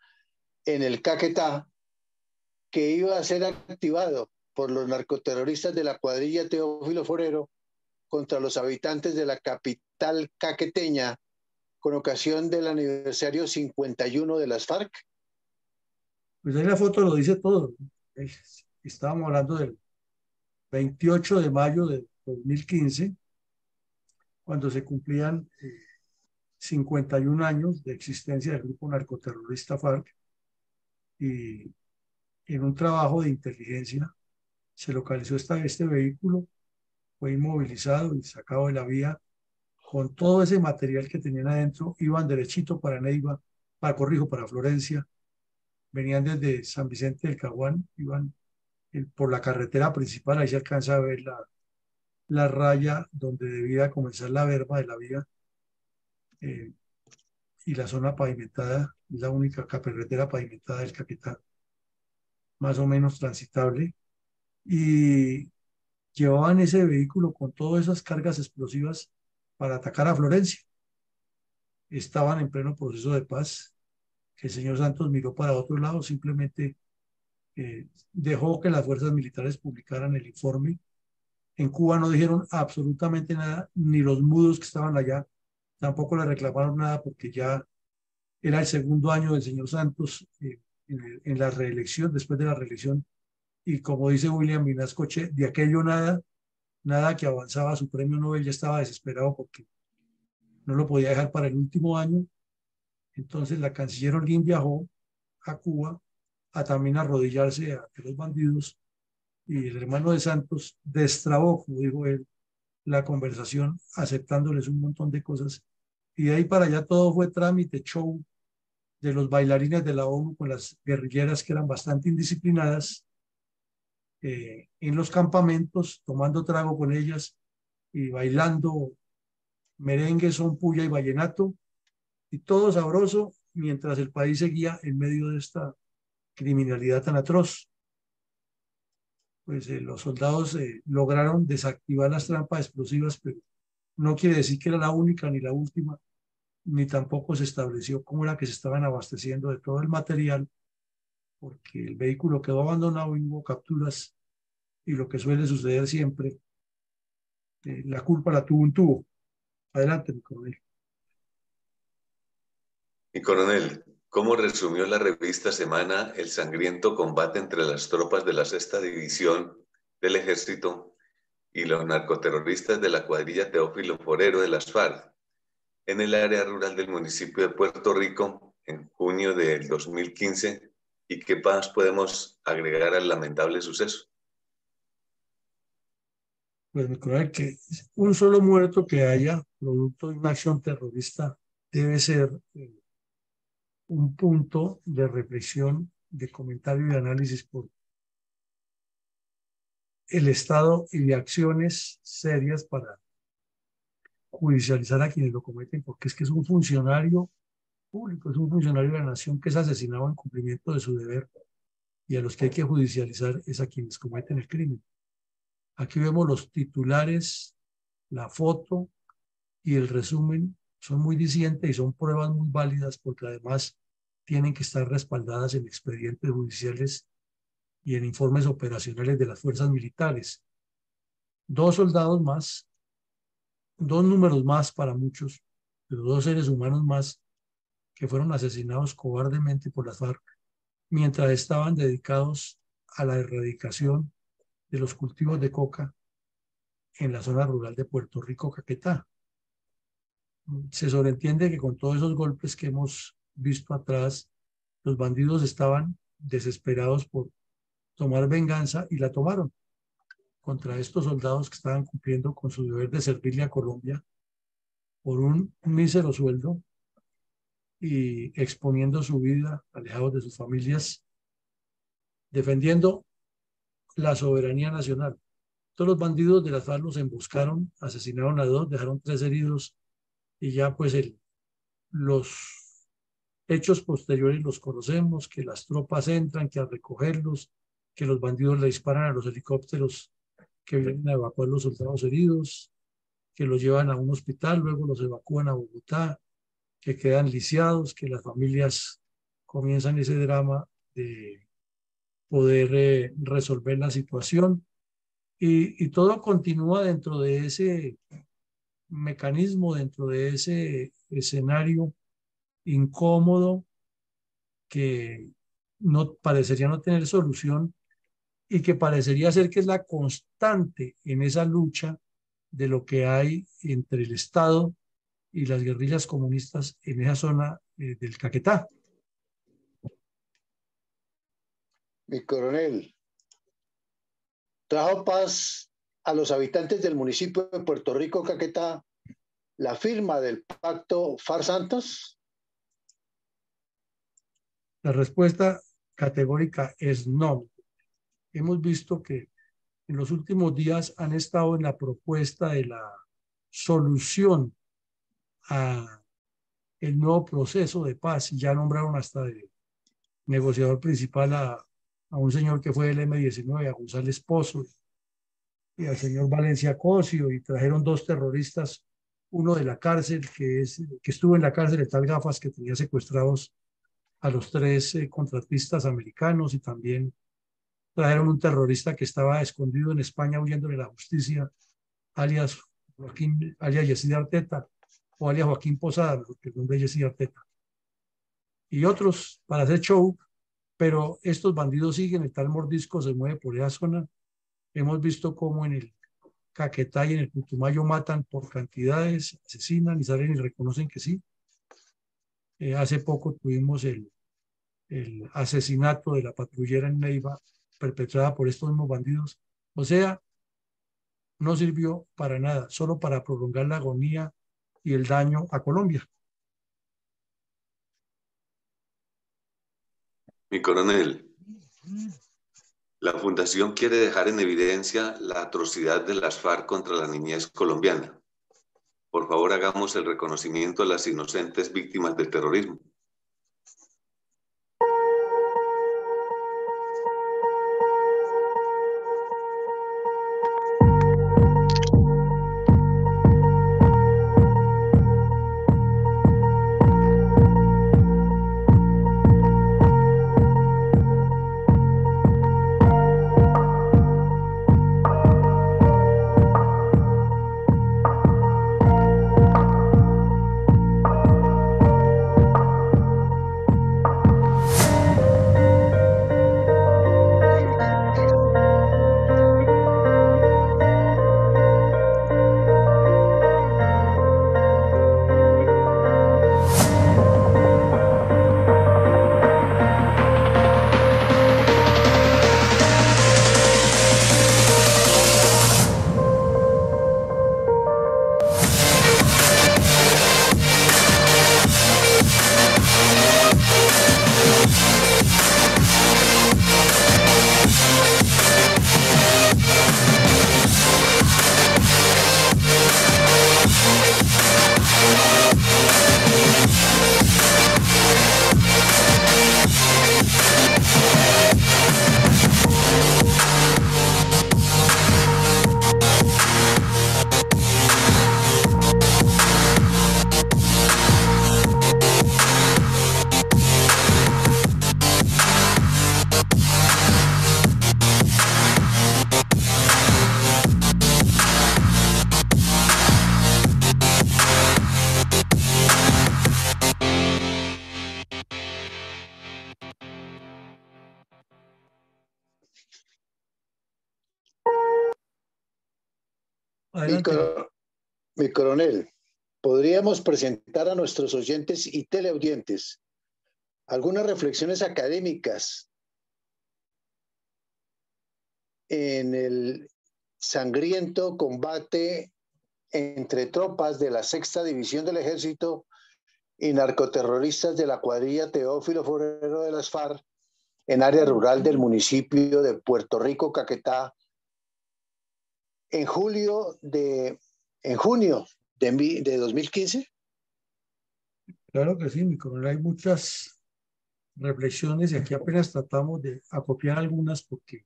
en el Caquetá, que iba a ser activado por los narcoterroristas de la cuadrilla Teófilo Forero contra los habitantes de la capital caqueteña con ocasión del aniversario 51 de las FARC? Pues ahí la foto lo dice todo. Estábamos hablando del 28 de mayo de 2015, cuando se cumplían 51 años de existencia del grupo narcoterrorista FARC, y en un trabajo de inteligencia se localizó este vehículo, fue inmovilizado y sacado de la vía con todo ese material que tenían adentro. Iban derechito para Neiva, para Florencia, venían desde San Vicente del Caguán, iban por la carretera principal, ahí se alcanza a ver la raya donde debía comenzar la verba de la vía, y la zona pavimentada, es la única carretera pavimentada del Caquetá, más o menos transitable, y llevaban ese vehículo con todas esas cargas explosivas para atacar a Florencia. Estaban en pleno proceso de paz, que el señor Santos miró para otro lado, simplemente dejó que las fuerzas militares publicaran el informe. En Cuba no dijeron absolutamente nada, ni los mudos que estaban allá tampoco le reclamaron nada, porque ya era el segundo año del señor Santos en la reelección, después de la reelección, y como dice William Vinascoche, de aquello nada, nada que avanzaba a su premio Nobel, ya estaba desesperado porque no lo podía dejar para el último año. Entonces la canciller Holguín viajó a Cuba a también arrodillarse ante los bandidos, y el hermano de Santos destrabó, como dijo él, la conversación, aceptándoles un montón de cosas, y de ahí para allá todo fue trámite, show de los bailarines de la ONU con las guerrilleras, que eran bastante indisciplinadas, en los campamentos, tomando trago con ellas y bailando merengue, son, puya y vallenato, y todo sabroso, mientras el país seguía en medio de esta criminalidad tan atroz. Pues los soldados lograron desactivar las trampas explosivas, pero no quiere decir que era la única ni la última, ni tampoco se estableció cómo era que se estaban abasteciendo de todo el material, porque el vehículo quedó abandonado y hubo capturas, y lo que suele suceder siempre, la culpa la tuvo un tubo. Adelante, mi coronel. Y coronel, ¿cómo resumió la revista Semana el sangriento combate entre las tropas de la 6ª División del Ejército y los narcoterroristas de la cuadrilla Teófilo Forero de las FARC en el área rural del municipio de Puerto Rico en junio del 2015? ¿Y qué más podemos agregar al lamentable suceso? Pues mi coronel, que un solo muerto que haya producto de una acción terrorista debe ser un punto de reflexión, de comentario y de análisis por el Estado, y de acciones serias para judicializar a quienes lo cometen, porque es que es un funcionario público, es un funcionario de la nación que es asesinado en cumplimiento de su deber, y a los que hay que judicializar es a quienes cometen el crimen. Aquí vemos los titulares, la foto y el resumen son muy dicientes y son pruebas muy válidas, porque además tienen que estar respaldadas en expedientes judiciales y en informes operacionales de las fuerzas militares. 2 soldados más, 2 números más para muchos, pero 2 seres humanos más que fueron asesinados cobardemente por las FARC mientras estaban dedicados a la erradicación de los cultivos de coca en la zona rural de Puerto Rico, Caquetá. Se sobreentiende que con todos esos golpes que hemos visto atrás, los bandidos estaban desesperados por tomar venganza, y la tomaron contra estos soldados que estaban cumpliendo con su deber de servirle a Colombia por un mísero sueldo y exponiendo su vida, alejados de sus familias, defendiendo la soberanía nacional. Todos los bandidos de las FARC los emboscaron, asesinaron a 2, dejaron 3 heridos y ya pues los hechos posteriores los conocemos, que las tropas entran, que al recogerlos, que los bandidos le disparan a los helicópteros que vienen a evacuar los soldados heridos, que los llevan a un hospital, luego los evacúan a Bogotá, que quedan lisiados, que las familias comienzan ese drama de poder resolver la situación y todo continúa dentro de ese mecanismo, dentro de ese escenario incómodo que no parecería no tener solución y que parecería ser que es la constante en esa lucha de lo que hay entre el Estado y las guerrillas comunistas en esa zona del Caquetá. Mi coronel, trajo paz a los habitantes del municipio de Puerto Rico, Caquetá, la firma del pacto FARC-Santos. La respuesta categórica es no. Hemos visto que en los últimos días han estado en la propuesta de la solución a el nuevo proceso de paz. Ya nombraron hasta de negociador principal a un señor que fue del M-19, a González Pozo, y al señor Valencia Cosio, y trajeron 2 terroristas, uno de la cárcel, que estuvo en la cárcel, el tal Gafas, que tenía secuestrados a los 3 contratistas americanos, y también trajeron un terrorista que estaba escondido en España huyendo de la justicia, alias Yesida Arteta, o alias Joaquín Posada, porque el nombre es Yesida Arteta, y otros para hacer show, pero estos bandidos siguen, el tal mordisco se mueve por esa zona. Hemos visto cómo en el Caquetá y en el Putumayo matan por cantidades, asesinan y salen y reconocen que sí. Hace poco tuvimos el asesinato de la patrullera en Neiva, perpetrada por estos mismos bandidos. O sea, no sirvió para nada, solo para prolongar la agonía y el daño a Colombia. Mi coronel, la Fundación quiere dejar en evidencia la atrocidad de las FARC contra la niñez colombiana. Por favor, hagamos el reconocimiento a las inocentes víctimas del terrorismo. Mi coronel, podríamos presentar a nuestros oyentes y teleaudientes algunas reflexiones académicas en el sangriento combate entre tropas de la Sexta División del Ejército y narcoterroristas de la cuadrilla Teófilo Forero de las FARC en área rural del municipio de Puerto Rico, Caquetá, en junio de 2015? Claro que sí, mi coronel, hay muchas reflexiones y aquí apenas tratamos de acopiar algunas porque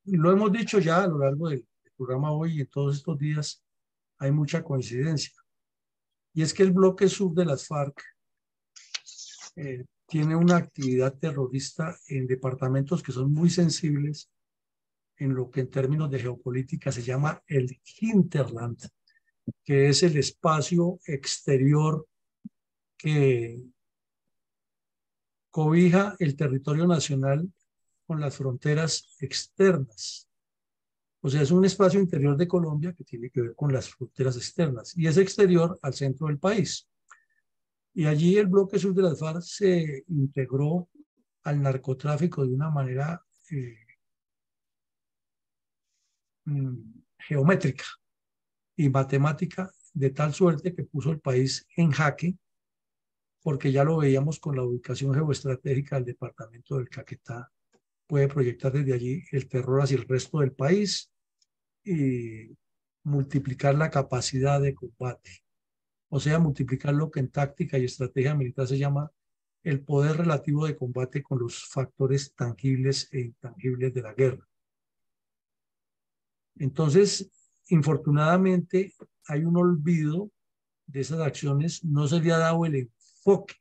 lo hemos dicho ya a lo largo del programa hoy y en todos estos días hay mucha coincidencia. Y es que el bloque sur de las FARC tiene una actividad terrorista en departamentos que son muy sensibles en lo que en términos de geopolítica se llama el hinterland, que es el espacio exterior que cobija el territorio nacional con las fronteras externas. O sea, es un espacio interior de Colombia que tiene que ver con las fronteras externas y es exterior al centro del país. Y allí el bloque sur de las FARC se integró al narcotráfico de una manera geométrica y matemática, de tal suerte que puso el país en jaque, porque ya lo veíamos con la ubicación geoestratégica del departamento del Caquetá. Puede proyectar desde allí el terror hacia el resto del país y multiplicar la capacidad de combate. O sea, multiplicar lo que en táctica y estrategia militar se llama el poder relativo de combate con los factores tangibles e intangibles de la guerra. Entonces, infortunadamente, hay un olvido de esas acciones, no se le ha dado el enfoque,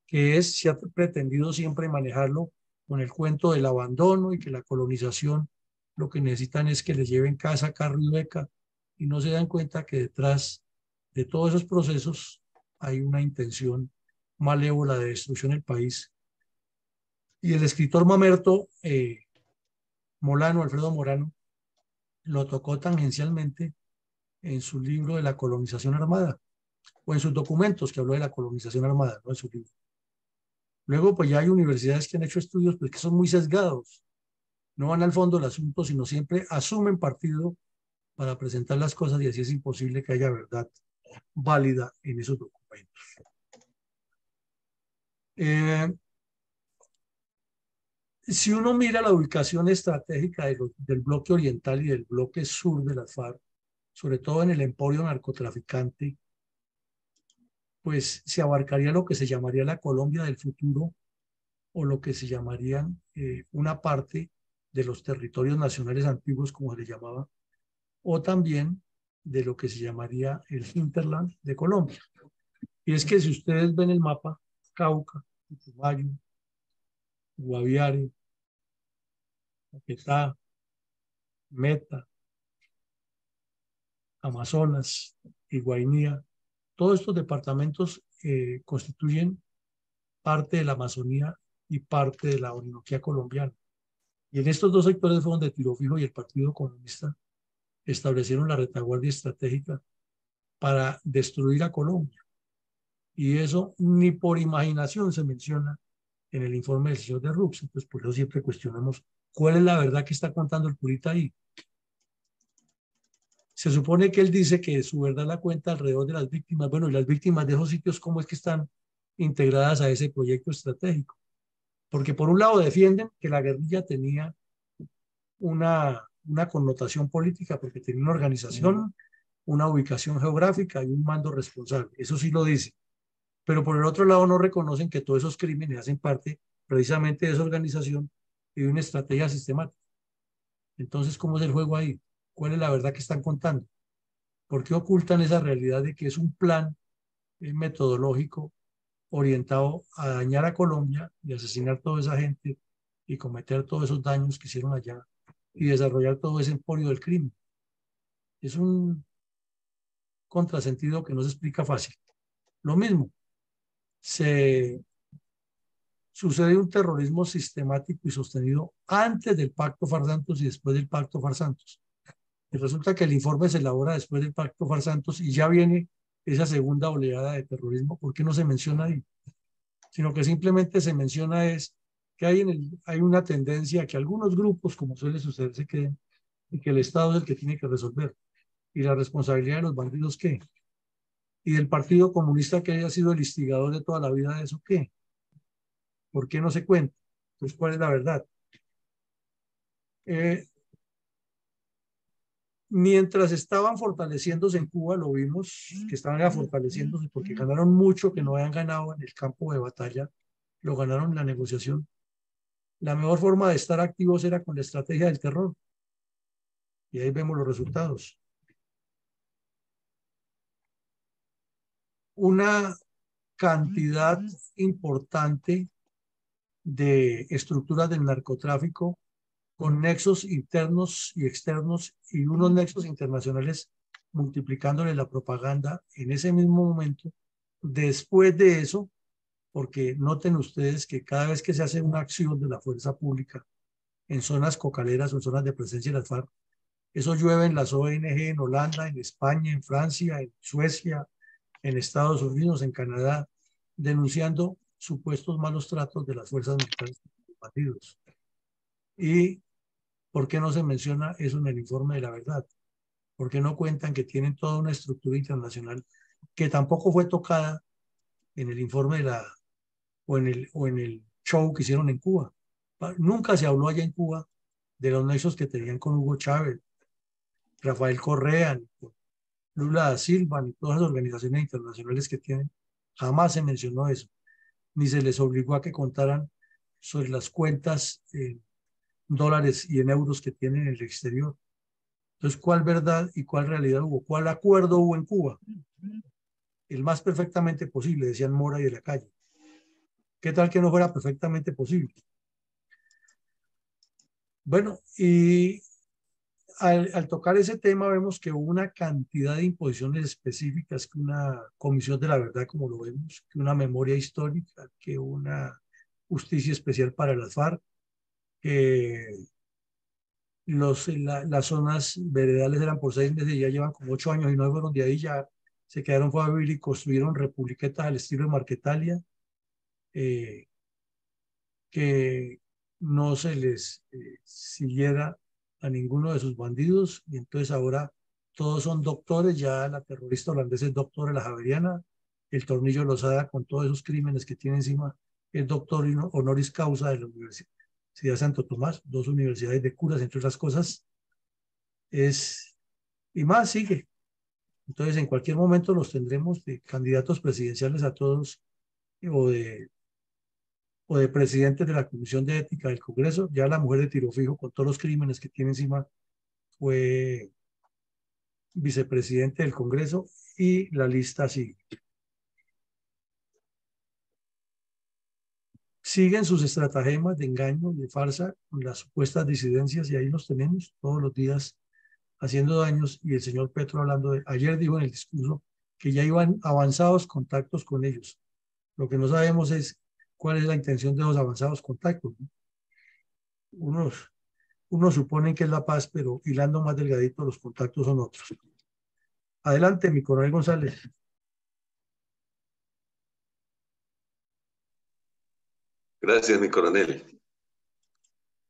que es, se ha pretendido siempre manejarlo con el cuento del abandono y que la colonización lo que necesitan es que les lleven casa, carro y beca, y no se dan cuenta que detrás de todos esos procesos hay una intención malévola de destrucción del país. Y el escritor mamerto Molano, Alfredo Molano, lo tocó tangencialmente en su libro de la colonización armada, o en sus documentos que habló de la colonización armada, no en su libro. Luego, pues ya hay universidades que han hecho estudios pues, que son muy sesgados, no van al fondo del asunto, sino siempre asumen partido para presentar las cosas y así es imposible que haya verdad válida en esos documentos. Si uno mira la ubicación estratégica del bloque oriental y del bloque sur de las FARC, sobre todo en el emporio narcotraficante, pues se abarcaría lo que se llamaría la Colombia del futuro o lo que se llamarían una parte de los territorios nacionales antiguos, como se le llamaba, o también de lo que se llamaría el hinterland de Colombia. Y es que si ustedes ven el mapa, Cauca, Putumayo, Guaviare, Caquetá, Meta, Amazonas y Guainía, todos estos departamentos constituyen parte de la Amazonía y parte de la Orinoquía colombiana. Y en estos dos sectores fue donde Tiro Fijo y el Partido Comunista establecieron la retaguardia estratégica para destruir a Colombia. Y eso ni por imaginación se menciona en el informe del señor de Rux. Entonces, por eso siempre cuestionamos cuál es la verdad que está contando el curita ahí. Se supone que él dice que su verdad la cuenta alrededor de las víctimas. Bueno, y las víctimas de esos sitios, ¿cómo es que están integradas a ese proyecto estratégico? Porque por un lado defienden que la guerrilla tenía una connotación política, porque tenía una organización, una ubicación geográfica y un mando responsable. Eso sí lo dice. Pero por el otro lado no reconocen que todos esos crímenes hacen parte precisamente de esa organización y de una estrategia sistemática. Entonces, ¿cómo es el juego ahí? ¿Cuál es la verdad que están contando? ¿Por qué ocultan esa realidad de que es un plan metodológico orientado a dañar a Colombia y asesinar a toda esa gente y cometer todos esos daños que hicieron allá y desarrollar todo ese emporio del crimen? Es un contrasentido que no se explica fácil. Lo mismo, sucede un terrorismo sistemático y sostenido antes del Pacto Farsantos y después del Pacto Farsantos. Y resulta que el informe se elabora después del Pacto Farsantos y ya viene esa segunda oleada de terrorismo. ¿Por qué no se menciona ahí? Sino que simplemente se menciona es que hay una tendencia a que algunos grupos, como suele suceder, se queden y que el Estado es el que tiene que resolver. ¿Y la responsabilidad de los bandidos qué? ¿Y del Partido Comunista, que haya sido el instigador de toda la vida de eso, qué? ¿Por qué no se cuenta? Pues, ¿cuál es la verdad? Mientras estaban fortaleciéndose en Cuba, lo vimos, que estaban ya fortaleciéndose porque ganaron mucho que no habían ganado en el campo de batalla, lo ganaron en la negociación. La mejor forma de estar activos era con la estrategia del terror. Y ahí vemos los resultados. Una cantidad importante de estructuras del narcotráfico con nexos internos y externos y unos nexos internacionales multiplicándole la propaganda en ese mismo momento. Después de eso, porque noten ustedes que cada vez que se hace una acción de la fuerza pública en zonas cocaleras o en zonas de presencia de las FARC, eso llueve en las ONG en Holanda, en España, en Francia, en Suecia, en Estados Unidos, en Canadá, denunciando supuestos malos tratos de las fuerzas militares combatidos. ¿Y por qué no se menciona eso en el informe de la verdad? ¿Por qué no cuentan que tienen toda una estructura internacional que tampoco fue tocada en el informe de la, o en el show que hicieron en Cuba? Nunca se habló allá en Cuba de los nexos que tenían con Hugo Chávez, Rafael Correa, Lula da Silva, ni todas las organizaciones internacionales que tienen. Jamás se mencionó eso, ni se les obligó a que contaran sobre las cuentas en dólares y en euros que tienen en el exterior. Entonces, ¿cuál verdad y cuál realidad hubo? ¿Cuál acuerdo hubo en Cuba? El más perfectamente posible, decían Mora y de la Calle. ¿Qué tal que no fuera perfectamente posible? Bueno, y al tocar ese tema vemos que hubo una cantidad de imposiciones específicas, que una comisión de la verdad, como lo vemos, que una memoria histórica, que una justicia especial para las FARC, que las zonas veredales eran por 6 meses y ya llevan como 8 años y no fueron de ahí, ya se quedaron fue a vivir y construyeron republiquetas al estilo de Marquetalia, que no se les siguiera a ninguno de sus bandidos, y entonces ahora todos son doctores. Ya la terrorista holandesa es doctora, la Javeriana, el Tornillo Lozada, con todos esos crímenes que tiene encima, es doctor honoris causa de la Universidad de Santo Tomás, 2 universidades de curas, entre otras cosas, y más sigue. Entonces, en cualquier momento los tendremos de candidatos presidenciales a todos, o de presidentes de la Comisión de Ética del Congreso. Ya la mujer de Tiro Fijo, con todos los crímenes que tiene encima, fue vicepresidente del Congreso, y la lista sigue. Siguen sus estratagemas de engaño y de farsa con las supuestas disidencias, y ahí los tenemos todos los días haciendo daños. Y el señor Petro, hablando ayer dijo en el discurso que ya iban avanzados contactos con ellos. Lo que no sabemos es cuál es la intención de los avanzados contactos, ¿no? Unos suponen que es la paz, pero hilando más delgadito los contactos son otros. Adelante, mi coronel González. Gracias, mi coronel.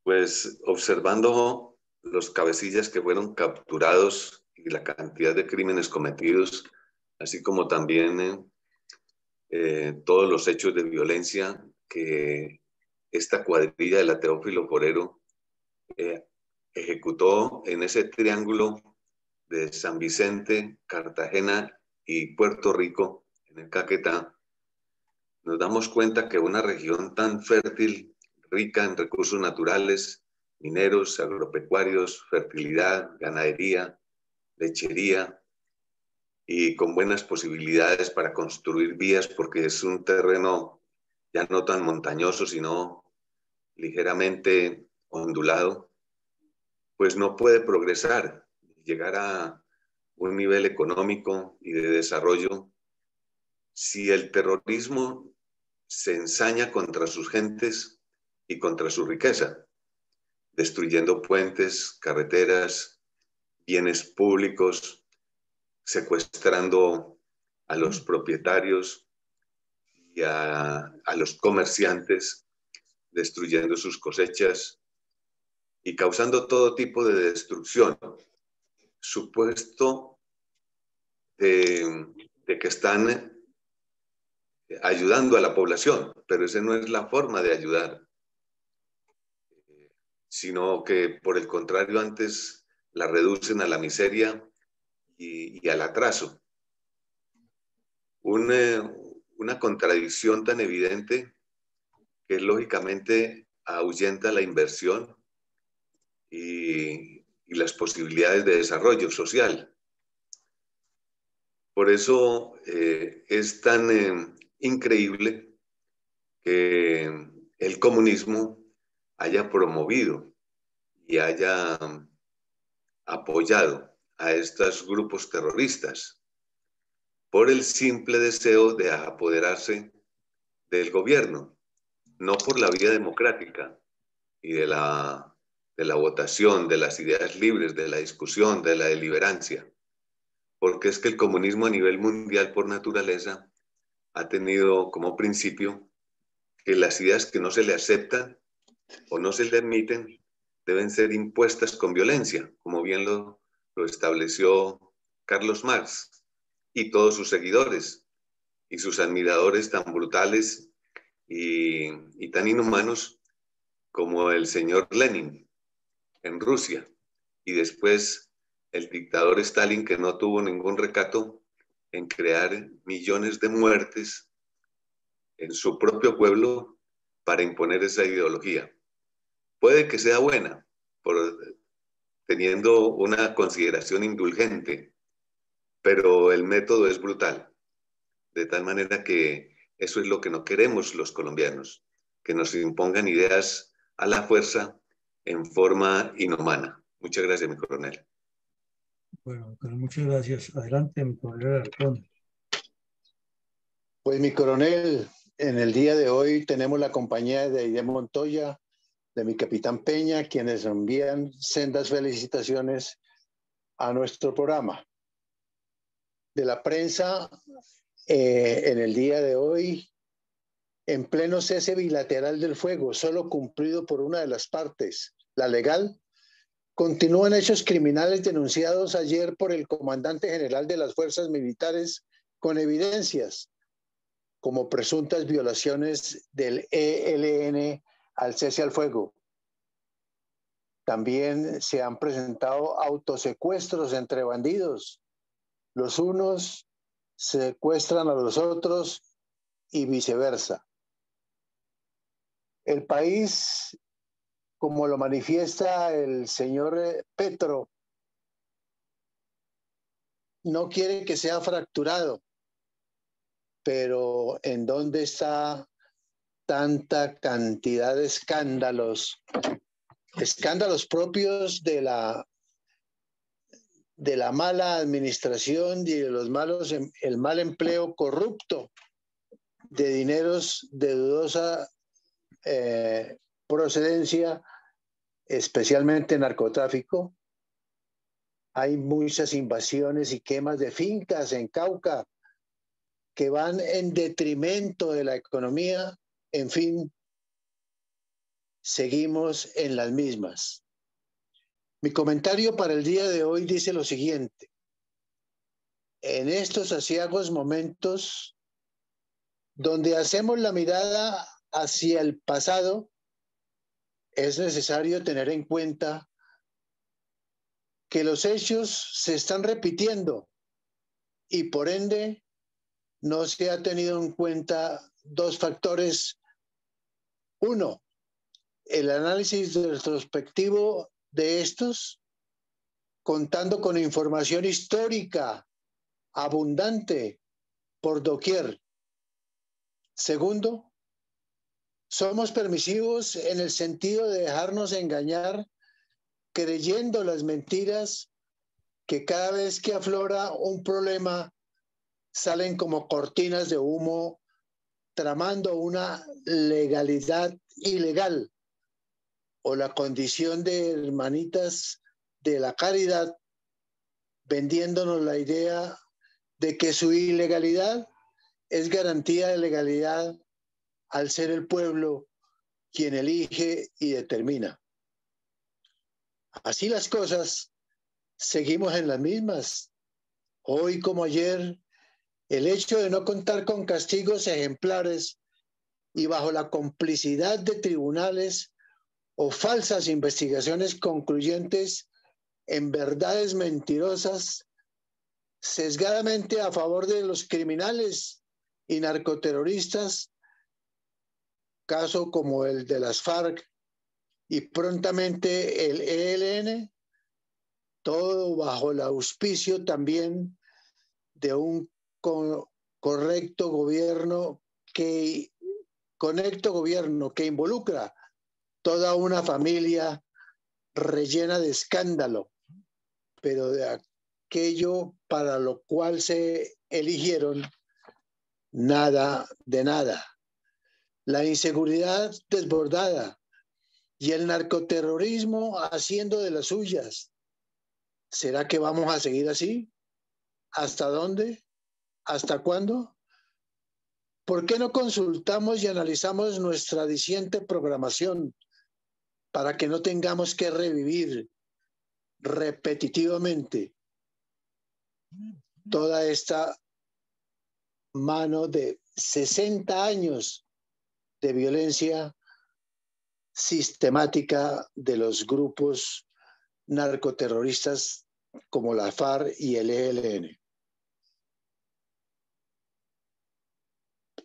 Pues observando los cabecillas que fueron capturados y la cantidad de crímenes cometidos, así como también todos los hechos de violencia que esta cuadrilla de la Teófilo Forero ejecutó en ese triángulo de San Vicente, Cartagena y Puerto Rico, en el Caquetá, nos damos cuenta que una región tan fértil, rica en recursos naturales, mineros, agropecuarios, fertilidad, ganadería, lechería, y con buenas posibilidades para construir vías, porque es un terreno ya no tan montañoso, sino ligeramente ondulado, pues no puede progresar, llegar a un nivel económico y de desarrollo si el terrorismo se ensaña contra sus gentes y contra su riqueza, destruyendo puentes, carreteras, bienes públicos, secuestrando a los propietarios y a los comerciantes, destruyendo sus cosechas, y causando todo tipo de destrucción, supuesto de que están ayudando a la población, pero esa no es la forma de ayudar, sino que por el contrario antes la reducen a la miseria y al atraso. Una contradicción tan evidente que lógicamente ahuyenta la inversión y las posibilidades de desarrollo social. Por eso es tan increíble que el comunismo haya promovido y haya apoyado a estos grupos terroristas por el simple deseo de apoderarse del gobierno, no por la vía democrática y de la votación, de las ideas libres, de la discusión, de la deliberancia, porque es que el comunismo a nivel mundial por naturaleza ha tenido como principio que las ideas que no se le aceptan o no se le admiten deben ser impuestas con violencia, como bien lo estableció Carlos Marx y todos sus seguidores y sus admiradores tan brutales y tan inhumanos como el señor Lenin en Rusia y después el dictador Stalin, que no tuvo ningún recato en crear millones de muertes en su propio pueblo para imponer esa ideología. Puede que sea buena, teniendo una consideración indulgente, pero el método es brutal, de tal manera que eso es lo que no queremos los colombianos, que nos impongan ideas a la fuerza en forma inhumana. Muchas gracias, mi coronel. Bueno, muchas gracias. Adelante, mi coronel Alarcón. Pues mi coronel, en el día de hoy tenemos la compañía de Aide Montoya, de mi capitán Peña, quienes envían sendas felicitaciones a nuestro programa. De la prensa, en el día de hoy, en pleno cese bilateral del fuego, solo cumplido por una de las partes, la legal, continúan hechos criminales denunciados ayer por el comandante general de las fuerzas militares con evidencias como presuntas violaciones del ELN al cese al fuego. También se han presentado autosecuestros entre bandidos. Los unos secuestran a los otros y viceversa. El país, como lo manifiesta el señor Petro, no quiere que sea fracturado, pero ¿en dónde está tanta cantidad de escándalos? Escándalos propios de la mala administración y de los el mal empleo corrupto de dineros de dudosa procedencia, especialmente narcotráfico. Hay muchas invasiones y quemas de fincas en Cauca que van en detrimento de la economía. En fin, seguimos en las mismas. Mi comentario para el día de hoy dice lo siguiente. En estos aciagos momentos donde hacemos la mirada hacia el pasado, es necesario tener en cuenta que los hechos se están repitiendo y por ende no se ha tenido en cuenta dos factores. Uno, el análisis retrospectivo de estos, contando con información histórica abundante por doquier. Segundo, somos permisivos en el sentido de dejarnos engañar creyendo las mentiras que cada vez que aflora un problema salen como cortinas de humo tramando una legalidad ilegal o la condición de hermanitas de la caridad, vendiéndonos la idea de que su ilegalidad es garantía de legalidad al ser el pueblo quien elige y determina. Así las cosas, seguimos en las mismas. Hoy como ayer, el hecho de no contar con castigos ejemplares y bajo la complicidad de tribunales o falsas investigaciones concluyentes en verdades mentirosas, sesgadamente a favor de los criminales y narcoterroristas, caso como el de las FARC y prontamente el ELN, todo bajo el auspicio también de un correcto gobierno que involucra toda una familia rellena de escándalo, pero de aquello para lo cual se eligieron, nada de nada. La inseguridad desbordada y el narcoterrorismo haciendo de las suyas. ¿Será que vamos a seguir así? ¿Hasta dónde? ¿Hasta cuándo? ¿Por qué no consultamos y analizamos nuestra diciente programación para que no tengamos que revivir repetitivamente toda esta mano de 60 años de violencia sistemática de los grupos narcoterroristas como la FARC y el ELN?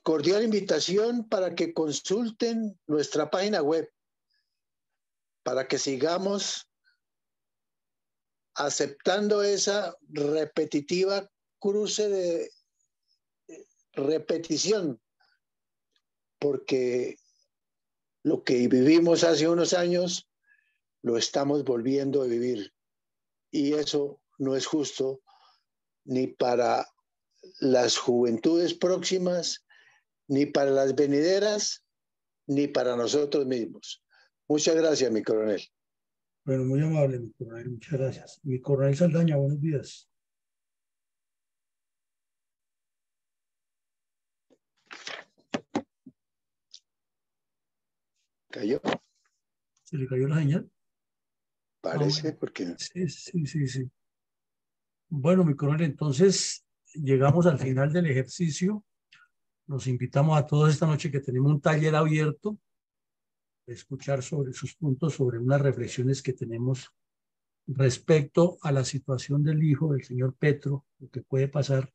Cordial invitación para que consulten nuestra página web, para que sigamos aceptando esa repetitiva cruce de repetición, porque lo que vivimos hace unos años lo estamos volviendo a vivir, y eso no es justo ni para las juventudes próximas, ni para las venideras, ni para nosotros mismos. Muchas gracias, mi coronel. Bueno, muy amable, mi coronel, muchas gracias. Mi coronel Saldaña, buenos días. ¿Cayó? ¿Se le cayó la señal? Parece, bueno. porque... Sí. Bueno, mi coronel, entonces llegamos al final del ejercicio. Los invitamos a todos esta noche que tenemos un taller abierto de escuchar sobre sus puntos, sobre unas reflexiones que tenemos respecto a la situación del hijo del señor Petro, lo que puede pasar,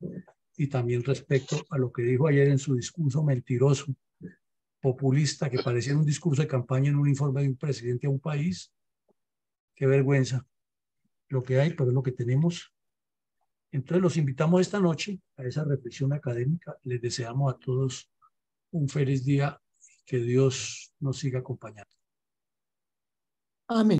y también respecto a lo que dijo ayer en su discurso mentiroso, populista, que parecía un discurso de campaña en un informe de un presidente a un país. Qué vergüenza lo que hay, pero es lo que tenemos. Entonces los invitamos esta noche a esa reflexión académica. Les deseamos a todos un feliz día y que Dios nos siga acompañando. Amén.